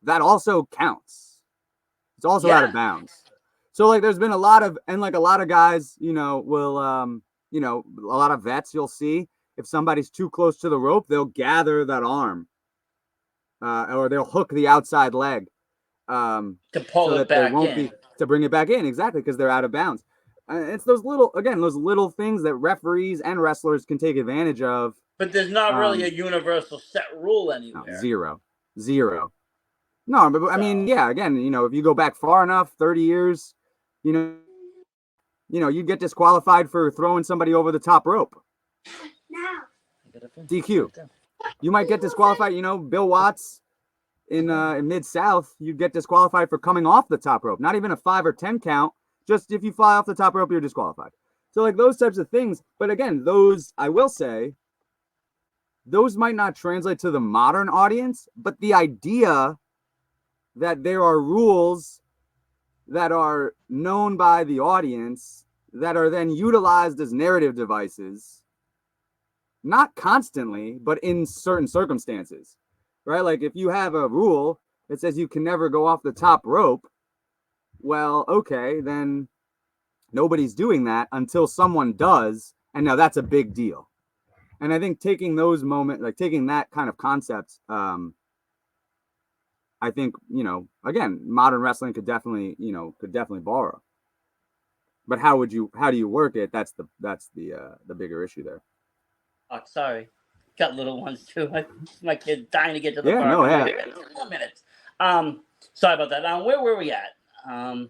that also counts. It's also out of bounds. So like there's been a lot of guys, will a lot of vets you'll see if somebody's too close to the rope, they'll gather that arm. Or they'll hook the outside leg to pull so it that back they won't in. to bring it back in, exactly, because they're out of bounds. It's those little things that referees and wrestlers can take advantage of. But there's not really a universal set rule anywhere. No, zero. No, but I mean, yeah. Again, if you go back far enough, 30 years, you get disqualified for throwing somebody over the top rope. DQ. You might get disqualified. Bill Watts in Mid-South, you get disqualified for coming off the top rope. Not even a 5 or 10 count. Just if you fly off the top rope, you're disqualified. So like those types of things. But again, those, I will say, those might not translate to the modern audience, but the idea that there are rules that are known by the audience that are then utilized as narrative devices, not constantly, but in certain circumstances, right? Like if you have a rule that says you can never go off the top rope, well, okay, then nobody's doing that until someone does, and now that's a big deal. And I think taking those moments, like taking that kind of concept, I think, again, modern wrestling could definitely borrow. But how do you work it? That's the bigger issue there. Oh, sorry. Got little ones too. My kid's dying to get to the park. No, yeah. 4 minutes. Sorry about that. Where were we at? Oh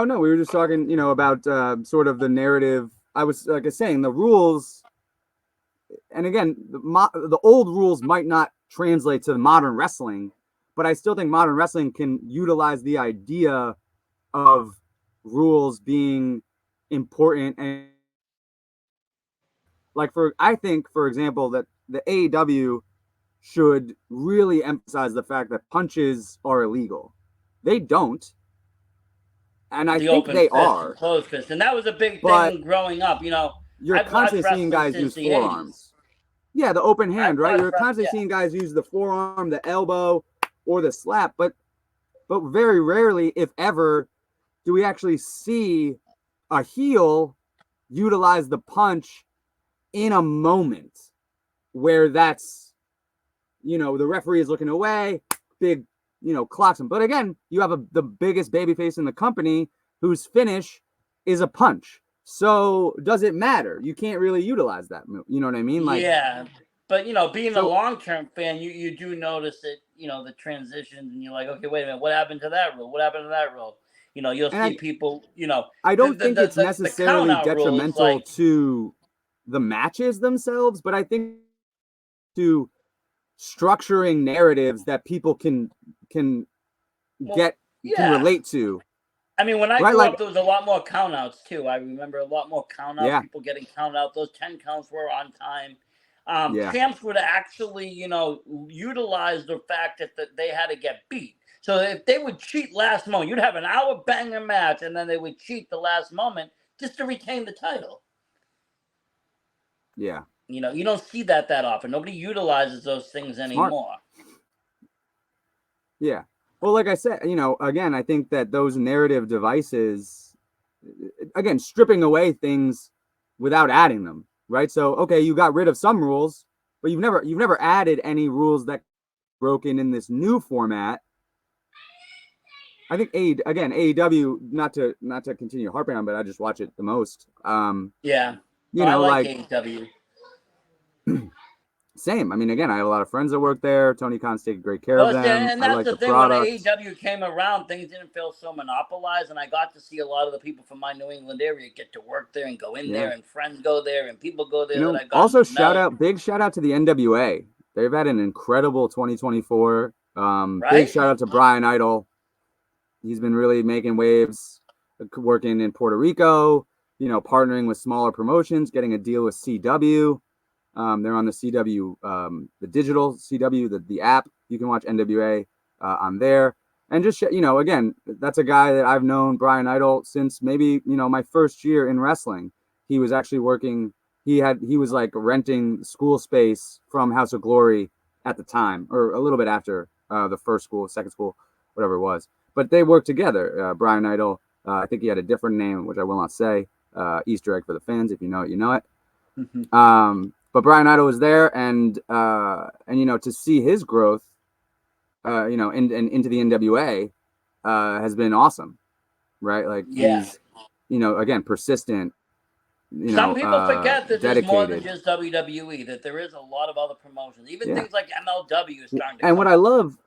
no, we were just talking, about sort of the narrative. I was saying the rules, and again, the old rules might not translate to the modern wrestling, but I still think modern wrestling can utilize the idea of rules being important. And I think, for example, that the AEW should really emphasize the fact that punches are illegal. They don't. And I think they are. Closed fist. And that was a big thing growing up. You're constantly seeing guys use forearms. 80s. Yeah, the open hand, right? You're constantly seeing guys use the forearm, the elbow, or the slap. But very rarely, if ever, do we actually see a heel utilize the punch in a moment where that's, the referee is looking away, big, clocks him. But again, you have the biggest babyface in the company whose finish is a punch. So does it matter? You can't really utilize that move. You know what I mean? But being a long-term fan, you do notice it, the transitions, and you're like, okay, wait a minute, what happened to that rule? What happened to that rule? You'll see people, I don't think it's necessarily detrimental to the matches themselves, but I think to structuring narratives that people can get can relate to. I mean, when I right? grew Like, up, there was a lot more countouts too. I remember a lot more countouts. Yeah. People getting counted out. Those 10 counts were on time. Yeah. Champs would actually, utilize the fact that they had to get beat. So if they would cheat last moment, you'd have an hour banger match, and then they would cheat the last moment just to retain the title. Yeah. You don't see that often. Nobody utilizes those things anymore. Yeah. Well, like I said, again, I think that those narrative devices, again, stripping away things without adding them, right? So, okay, you got rid of some rules, but you've never added any rules that broken in this new format. I think AEW, not to continue harping on, but I just watch it the most. Yeah. I like AEW. Same. I mean, again, I have a lot of friends that work there. Tony Khan's taking great care of them. And that's I like the thing. product. When AEW came around, things didn't feel so monopolized, and I got to see a lot of the people from my New England area get to work there and go in there, and friends go there, and people go there that I got also, to big shout out to the NWA. They've had an incredible 2024. Right? Big shout out to Brian Idol. He's been really making waves, working in Puerto Rico, partnering with smaller promotions, getting a deal with CW. They're on the CW, the digital CW, the app. You can watch NWA on there. And just, again, that's a guy that I've known, Brian Idol, since maybe, my first year in wrestling. He was actually working. He was like renting school space from House of Glory at the time, or a little bit after the first school, second school, whatever it was. But they worked together. Brian Idol, I think he had a different name, which I will not say. Easter egg for the fans. If you know it, you know it. But Brian Idol was there, and to see his growth, into the NWA, has been awesome, right? Like he's, again, persistent. Some people forget that there's more than dedicated. just WWE. That there is a lot of other promotions, even things like MLW is starting to. And what I love,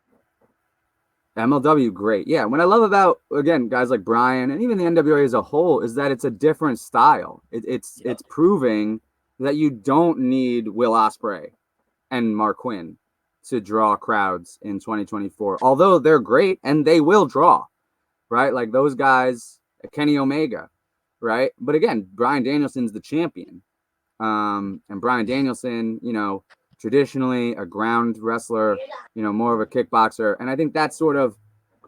MLW, great, yeah. What I love about, again, guys like Brian and even the NWA as a whole is that it's a different style. It's proving that you don't need Will Ospreay and Mark Quinn to draw crowds in 2024, although they're great and they will draw, right? Like those guys, Kenny Omega, right? But again, Bryan Danielson's the champion, and Bryan Danielson, traditionally a ground wrestler, more of a kickboxer, and I think that's sort of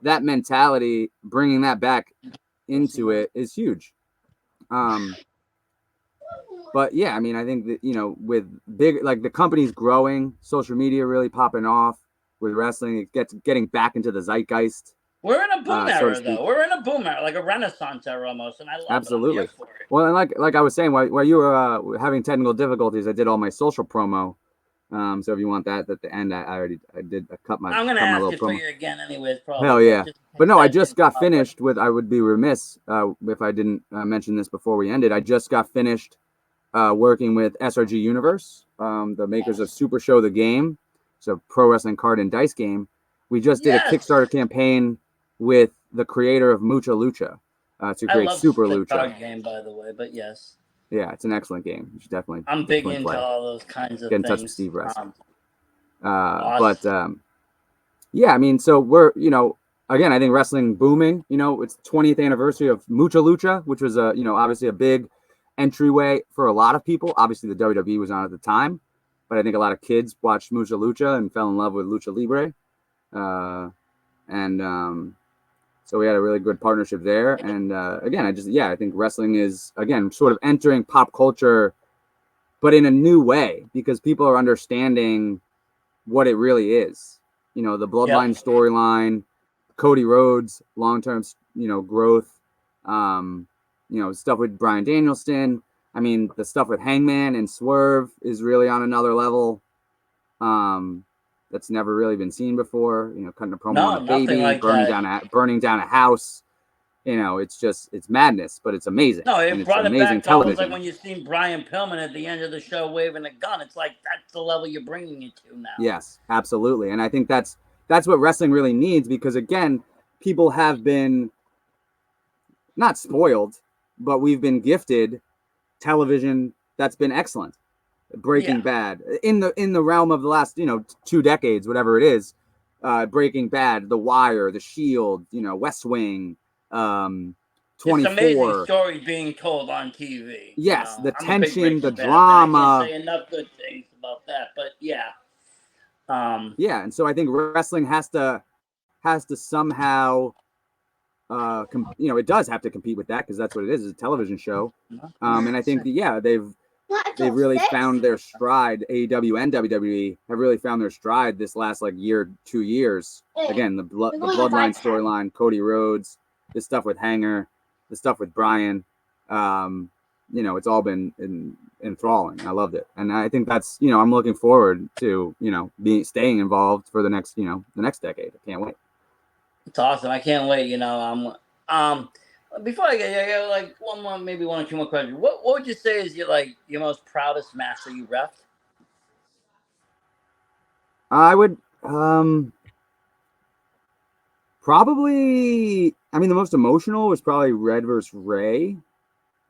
that mentality, bringing that back into it is huge. But yeah, I mean, I think that, with big, like the company's growing, social media really popping off with wrestling, it getting back into the zeitgeist. We're in a boom era, though. We're in a boom era, like a renaissance era almost, and I love Absolutely. it. I'm here for it. Well, and like I was saying, while you were having technical difficulties, I did all my social promo. So if you want that at the end, I cut my. I'm gonna ask you for you again, anyways. Probably. Hell yeah! But no, I just got finished with. I would be remiss if I didn't mention this before we ended. I just got finished working with SRG Universe, the makers of Super Show the Game, so pro wrestling card and dice game. We just did a Kickstarter campaign with the creator of Mucha Lucha to create Super Lucha. Card game, by the way, but yes. Yeah, it's an excellent game. You should definitely. I'm big into all those kinds of things. Get in things. touch with Steve Rest. Awesome. But yeah, I mean, so we're again, I think wrestling booming. It's the 20th anniversary of Mucha Lucha, which was obviously a big entryway for a lot of people. Obviously, the WWE was on at the time, but I think a lot of kids watched Mucha Lucha and fell in love with Lucha Libre, so we had a really good partnership there. And again, I think wrestling is again sort of entering pop culture, but in a new way because people are understanding what it really is. The Bloodline storyline, Cody Rhodes long-term growth. Stuff with Bryan Danielson. I mean, the stuff with Hangman and Swerve is really on another level. That's never really been seen before. Cutting a promo on a baby, like burning down a house. It's madness, but it's amazing. No, it brought it back to almost like when you seen Brian Pillman at the end of the show waving a gun. It's like that's the level you're bringing it to now. Yes, absolutely, and I think that's what wrestling really needs because again, people have been not spoiled, but we've been gifted television that's been excellent, Breaking Bad, in the realm of the last 2 decades, whatever it is, Breaking Bad, The Wire, The Shield, West Wing, It's amazing 24. stories being told on TV. Yes, the I'm a big tension, the Breaking Bad fan. I can't drama. say enough good things about that, but yeah. Yeah, and so I think wrestling has to somehow, it does have to compete with that, because that's what it is. It's a television show. And I think that, they've really found their stride. AEW and WWE have really found their stride this last year, 2 years. Again, the Bloodline storyline, Cody Rhodes, this stuff with Hanger, the stuff with Bryan. It's all been enthralling. I loved it, and I think that's I'm looking forward to staying involved for the next the next decade. I can't wait. It's awesome. I can't wait. Before I get one more, maybe one or two more questions. What would you say is your most proudest match that you refed? I would probably. I mean, the most emotional was probably Red versus Ray,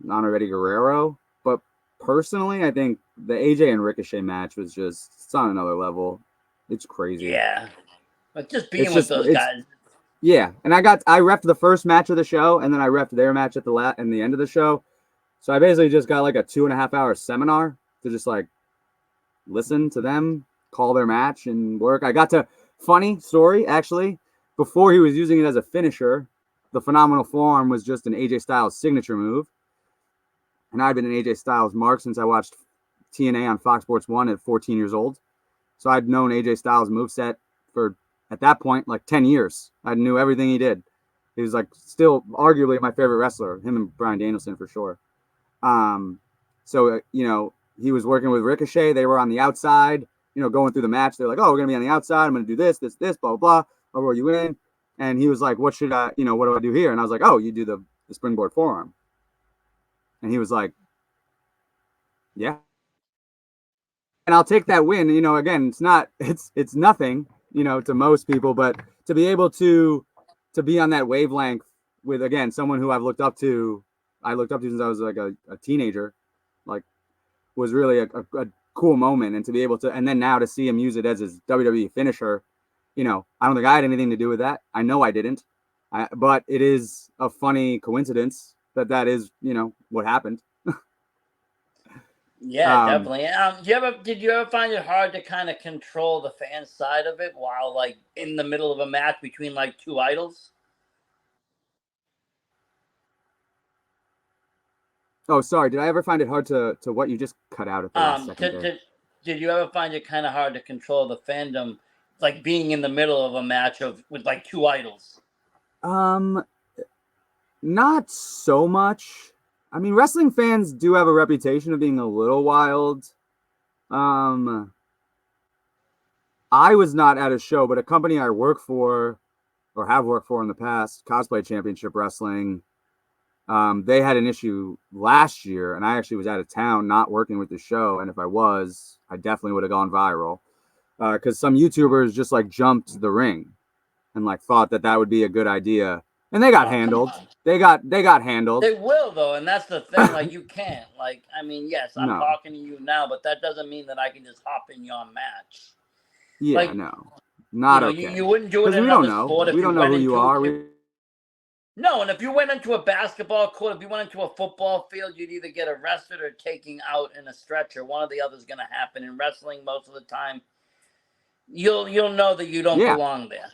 Nana Eddie Guerrero. But personally, I think the AJ and Ricochet match was it's on another level. It's crazy. Yeah, but just being with those guys. Yeah, and I refed the first match of the show, and then I refed their match at the end of the show. So I basically just got a 2.5 hour seminar to just listen to them call their match and work. I got to funny story actually. Before he was using it as a finisher, the phenomenal forearm was just an AJ Styles signature move, and I'd been an AJ Styles mark since I watched TNA on Fox Sports 1 at 14 years old. So I'd known AJ Styles' moveset for, at that point, 10 years. I knew everything he did. He was still arguably my favorite wrestler, him and Bryan Danielson for sure. So he was working with Ricochet. They were on the outside, going through the match. They're like, oh, we're going to be on the outside. I'm going to do this, blah, blah, blah. I'll roll you in. And he was like, what should I, what do I do here? And I was like, oh, you do the springboard forearm. And he was like, yeah. And I'll take that win. Again, it's nothing, to most people, but to be able to be on that wavelength with, again, someone who I looked up to since I was a teenager, was really a cool moment. And to be able to, and then now to see him use it as his WWE finisher, I don't think I had anything to do with that. I know I didn't, but it is a funny coincidence that is, what happened. Yeah, definitely. Did you ever find it hard to kind of control the fan side of it while in the middle of a match between two idols? Oh, sorry. Did I ever find it hard to what you just cut out at the last second? Did you ever find it kind of hard to control the fandom, being in the middle of a match with two idols? Not so much. I mean, wrestling fans do have a reputation of being a little wild. I was not at a show, but a company I work for or have worked for in the past, Cosplay Championship Wrestling, they had an issue last year, and I actually was out of town not working with the show. And if I was, I definitely would have gone viral, because some YouTubers just jumped the ring and thought that would be a good idea. And they got handled. They got handled. They will, though, and that's the thing. You can't. I mean, yes, I'm talking to you now, but that doesn't mean that I can just hop in your match. Yeah, no, not okay. You wouldn't do it in another sport. We don't know who you are. No, and if you went into a basketball court, if you went into a football field, you'd either get arrested or taken out in a stretcher. One or the other is going to happen. In wrestling, most of the time, you'll know that you don't belong there.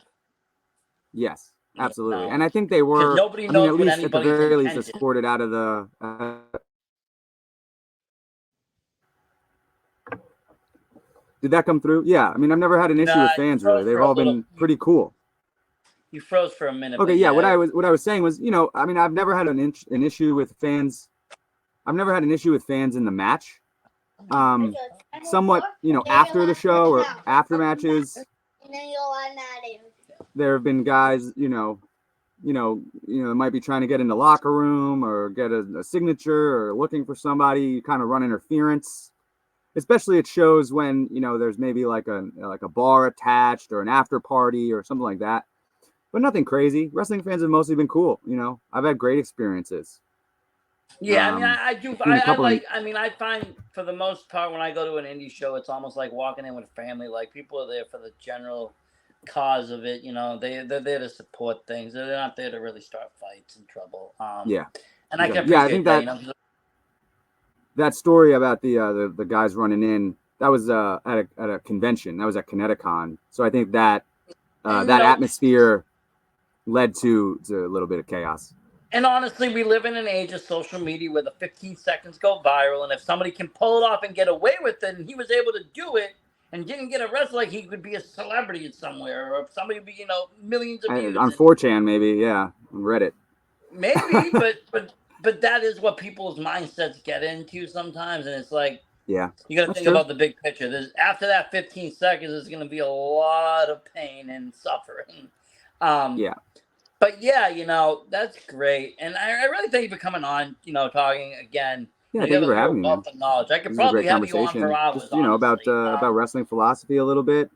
Yes. Absolutely, and I think they were. Nobody knows, at least at the very least, escorted out of the. Did that come through? Yeah, I mean, I've never had an issue with fans really. They've all been pretty cool. You froze for a minute. Okay, yeah. What I was saying was, I mean, I've never had an issue with fans. I've never had an issue with fans in the match. Somewhat, after the show or after matches, there have been guys, might be trying to get in the locker room or get a signature or looking for somebody, kind of run interference, especially at shows when, there's maybe a bar attached or an after party or something like that, but nothing crazy. Wrestling fans have mostly been cool. I've had great experiences. Yeah, I mean, I do. Seen a I couple of, like. I mean, I find for the most part when I go to an indie show, it's almost like walking in with family. Like people are there for the general cause of it. You know, they're there to support things. They're not there to really start fights and trouble. yeah, And I can exactly. Yeah, I appreciate think that. that You know, that story about the guys running in, that was at a convention. That was at Kineticon. So I think that and that atmosphere led to a little bit of chaos. And honestly, we live in an age of social media where the 15 seconds go viral, and if somebody can pull it off and get away with it, and he was able to do it and didn't get arrested, like he could be a celebrity somewhere, or somebody be, millions of views. On 4chan, maybe, yeah, on Reddit. Maybe, but that is what people's mindsets get into sometimes, and it's like, yeah, you got to think true. about the big picture. After that 15 seconds, there's going to be a lot of pain and suffering. Yeah. But yeah, that's great. And I really thank you for coming on, talking again. Yeah, thank you for having me, man. Wealth of knowledge. I could This is a probably great have you on for conversation. hours, Just, about wrestling philosophy a little bit.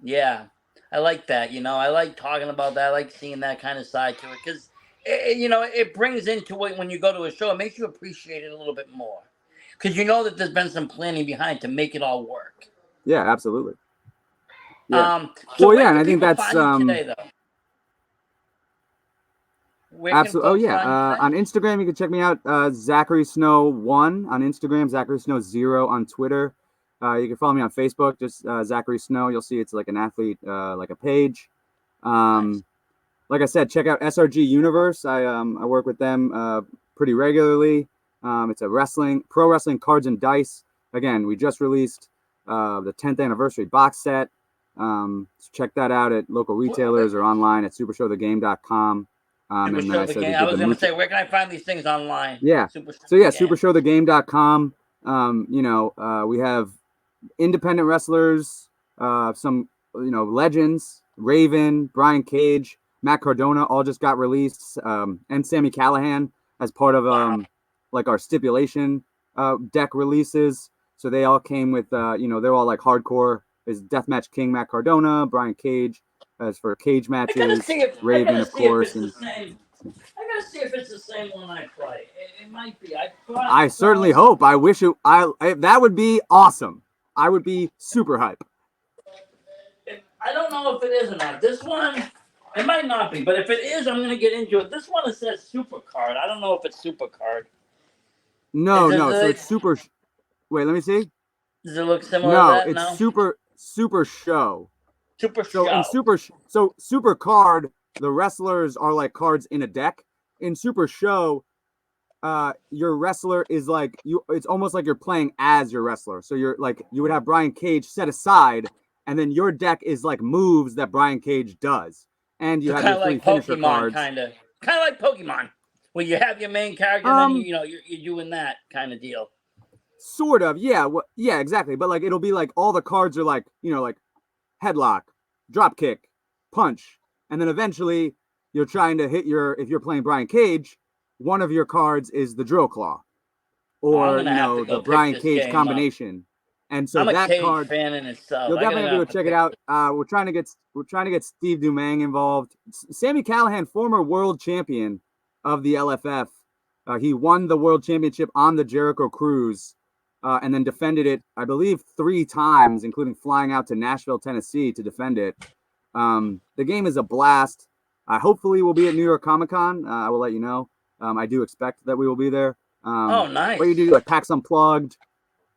Yeah, I like that. I like talking about that. I like seeing that kind of side to it because, it brings into it when you go to a show. It makes you appreciate it a little bit more because you know that there's been some planning behind to make it all work. Yeah, absolutely. Yeah. And I think that's today, though. Absolutely. Oh yeah. On Instagram, you can check me out. Zachary Snow 1 on Instagram. Zachary Snow 0 on Twitter. You can follow me on Facebook. Just Zachary Snow. You'll see it's like an athlete, like a page. Nice. Like I said, check out SRG Universe. I work with them pretty regularly. It's a pro wrestling cards and dice. Again, we just released the 10th anniversary box set. So check that out at local retailers or online at supershowthegame.com. And then I said, I was going to say, where can I find these things online? Yeah. Supershowthegame.com. We have independent wrestlers, some, legends, Raven, Brian Cage, Matt Cardona, all just got released, and Sami Callihan as part of like our stipulation deck releases. So they all came with, they're all like hardcore. There's Deathmatch King Matt Cardona, Brian Cage as for cage matches, Raven, of course. I gotta see if it's the same one I play. It might be. I certainly hope. I wish it. That would be awesome. I would be super hype. I don't know if it is or not. This one, it might not be, but if it is, I'm gonna get into it. This one it says Super Card. I don't know if it's Super Card. No. So it's super. Wait, let me see. Does it look similar? No, to that? It's Super Show. Super Show. In Super Card, the wrestlers are like cards in a deck. In Super Show, your wrestler is like you. It's almost like you're playing as your wrestler. So you're like you would have Brian Cage set aside, and then your deck is like moves that Brian Cage does, and you have your three finisher cards. Kind of like Pokemon, where you have your main character, and then you're doing that kind of deal. Sort of, yeah. Yeah, exactly. But like it'll be like all the cards are like like headlock, drop kick, punch, and then eventually you're trying to hit if you're playing Brian Cage, one of your cards is the drill claw, or the Brian Cage combination. And so I'm a that Cage card fan in itself. You'll definitely have to go check it out. We're trying to get Steve Dumang involved. Sami Callihan, former world champion of the LFF. He won the world championship on the Jericho Cruise. And then defended it, I believe, 3 times, including flying out to Nashville, Tennessee to defend it. The game is a blast. Hopefully we'll be at New York Comic Con. I will let you know. I do expect that we will be there. Nice. What you do, like PAX Unplugged.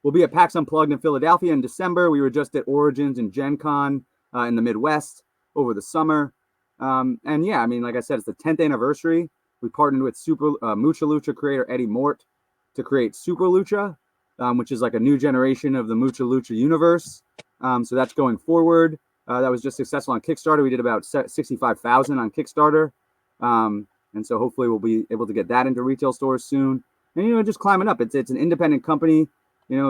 We'll be at PAX Unplugged in Philadelphia in December. We were just at Origins and Gen Con in the Midwest over the summer. And yeah, I mean, like I said, it's the 10th anniversary. We partnered with Mucha Lucha creator Eddie Mort to create Super Lucha. Which is like a new generation of the Mucha Lucha universe. So that's going forward. That was just successful on Kickstarter. We did about 65,000 on Kickstarter. And so hopefully we'll be able to get that into retail stores soon. And, just climbing up. It's an independent company.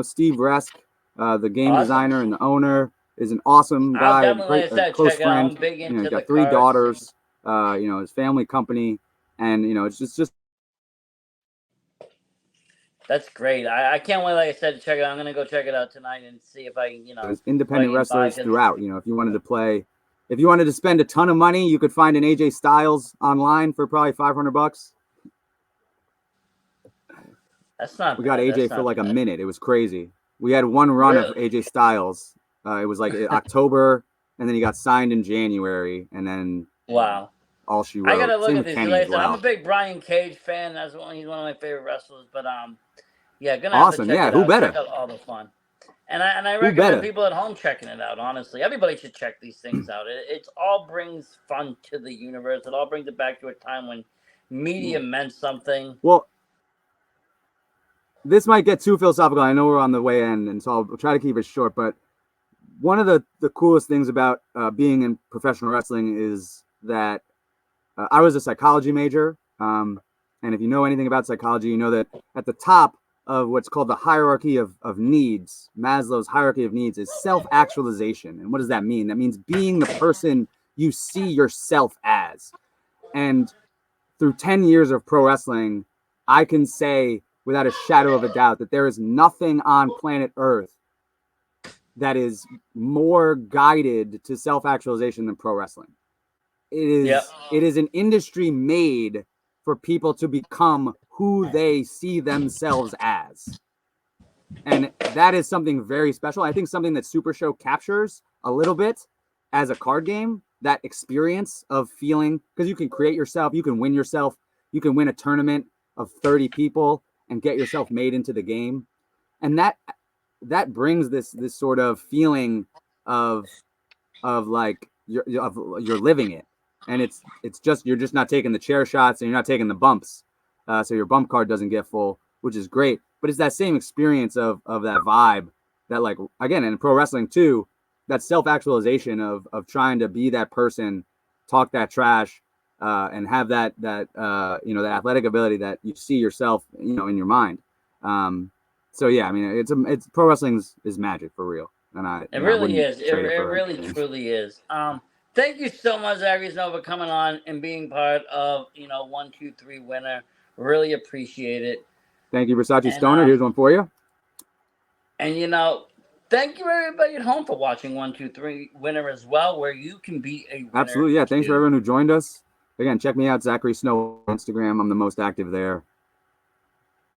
Steve Resk, the game designer and the owner, is an awesome guy, a close friend. He's got 3 daughters, his family company. And, it's just That's great. I can't wait, like I said, to check it out. I'm going to go check it out tonight and see if I can, There's independent wrestlers throughout. If you wanted to spend a ton of money, you could find an AJ Styles online for probably $500. That's not We got bad. AJ That's for not like a bad. minute. It was crazy. We had one run of Really? AJ Styles. It was like October, and then he got signed in January, and then Wow. all she I gotta wrote. look Same at with these because Kenny like I as said, I'm a well. big Brian Cage fan. He's one of my favorite wrestlers. But yeah, gonna have to Awesome. check Yeah. it Who out. Check better? out all the fun. And I Who recommend better? people at home checking it out. Honestly, everybody should check these things out. It all brings fun to the universe. It all brings it back to a time when media meant something. Well, this might get too philosophical. I know we're on the way in, and so I'll try to keep it short. But one of the coolest things about being in professional wrestling is that I was a psychology major. And if you know anything about psychology, you know that at the top of what's called the hierarchy of needs, Maslow's hierarchy of needs, is self-actualization. And what does that mean? That means being the person you see yourself as. And through 10 years of pro wrestling, I can say without a shadow of a doubt that there is nothing on planet Earth that is more guided to self-actualization than pro wrestling. Yep. It is an industry made for people to become who they see themselves as. And that is something very special. I think something that Super Show captures a little bit as a card game, that experience of feeling, because you can create yourself, you can win yourself, you can win a tournament of 30 people and get yourself made into the game. And that brings this sort of feeling of like you're living it, and it's just you're just not taking the chair shots and you're not taking the bumps, so your bump card doesn't get full, which is great. But it's that same experience of that vibe that, like, again, in pro wrestling too, that self-actualization of trying to be that person, talk that trash, and have that that athletic ability that you see yourself in your mind. So yeah, I mean, it's pro wrestling is magic for real. And It I really wouldn't is. It trade it for really anything. truly is. Thank you so much, Zack, for coming on and being part of 1, 2, 3 winner. Really appreciate it. Thank you, Versace And Stoner. Here's one for you. and thank you everybody at home for watching 1, 2, 3 winner as well, where you can be a winner Absolutely. Yeah. Thanks for too. everyone who joined us. Again, check me out, Zachary Snow on Instagram. I'm the most active there.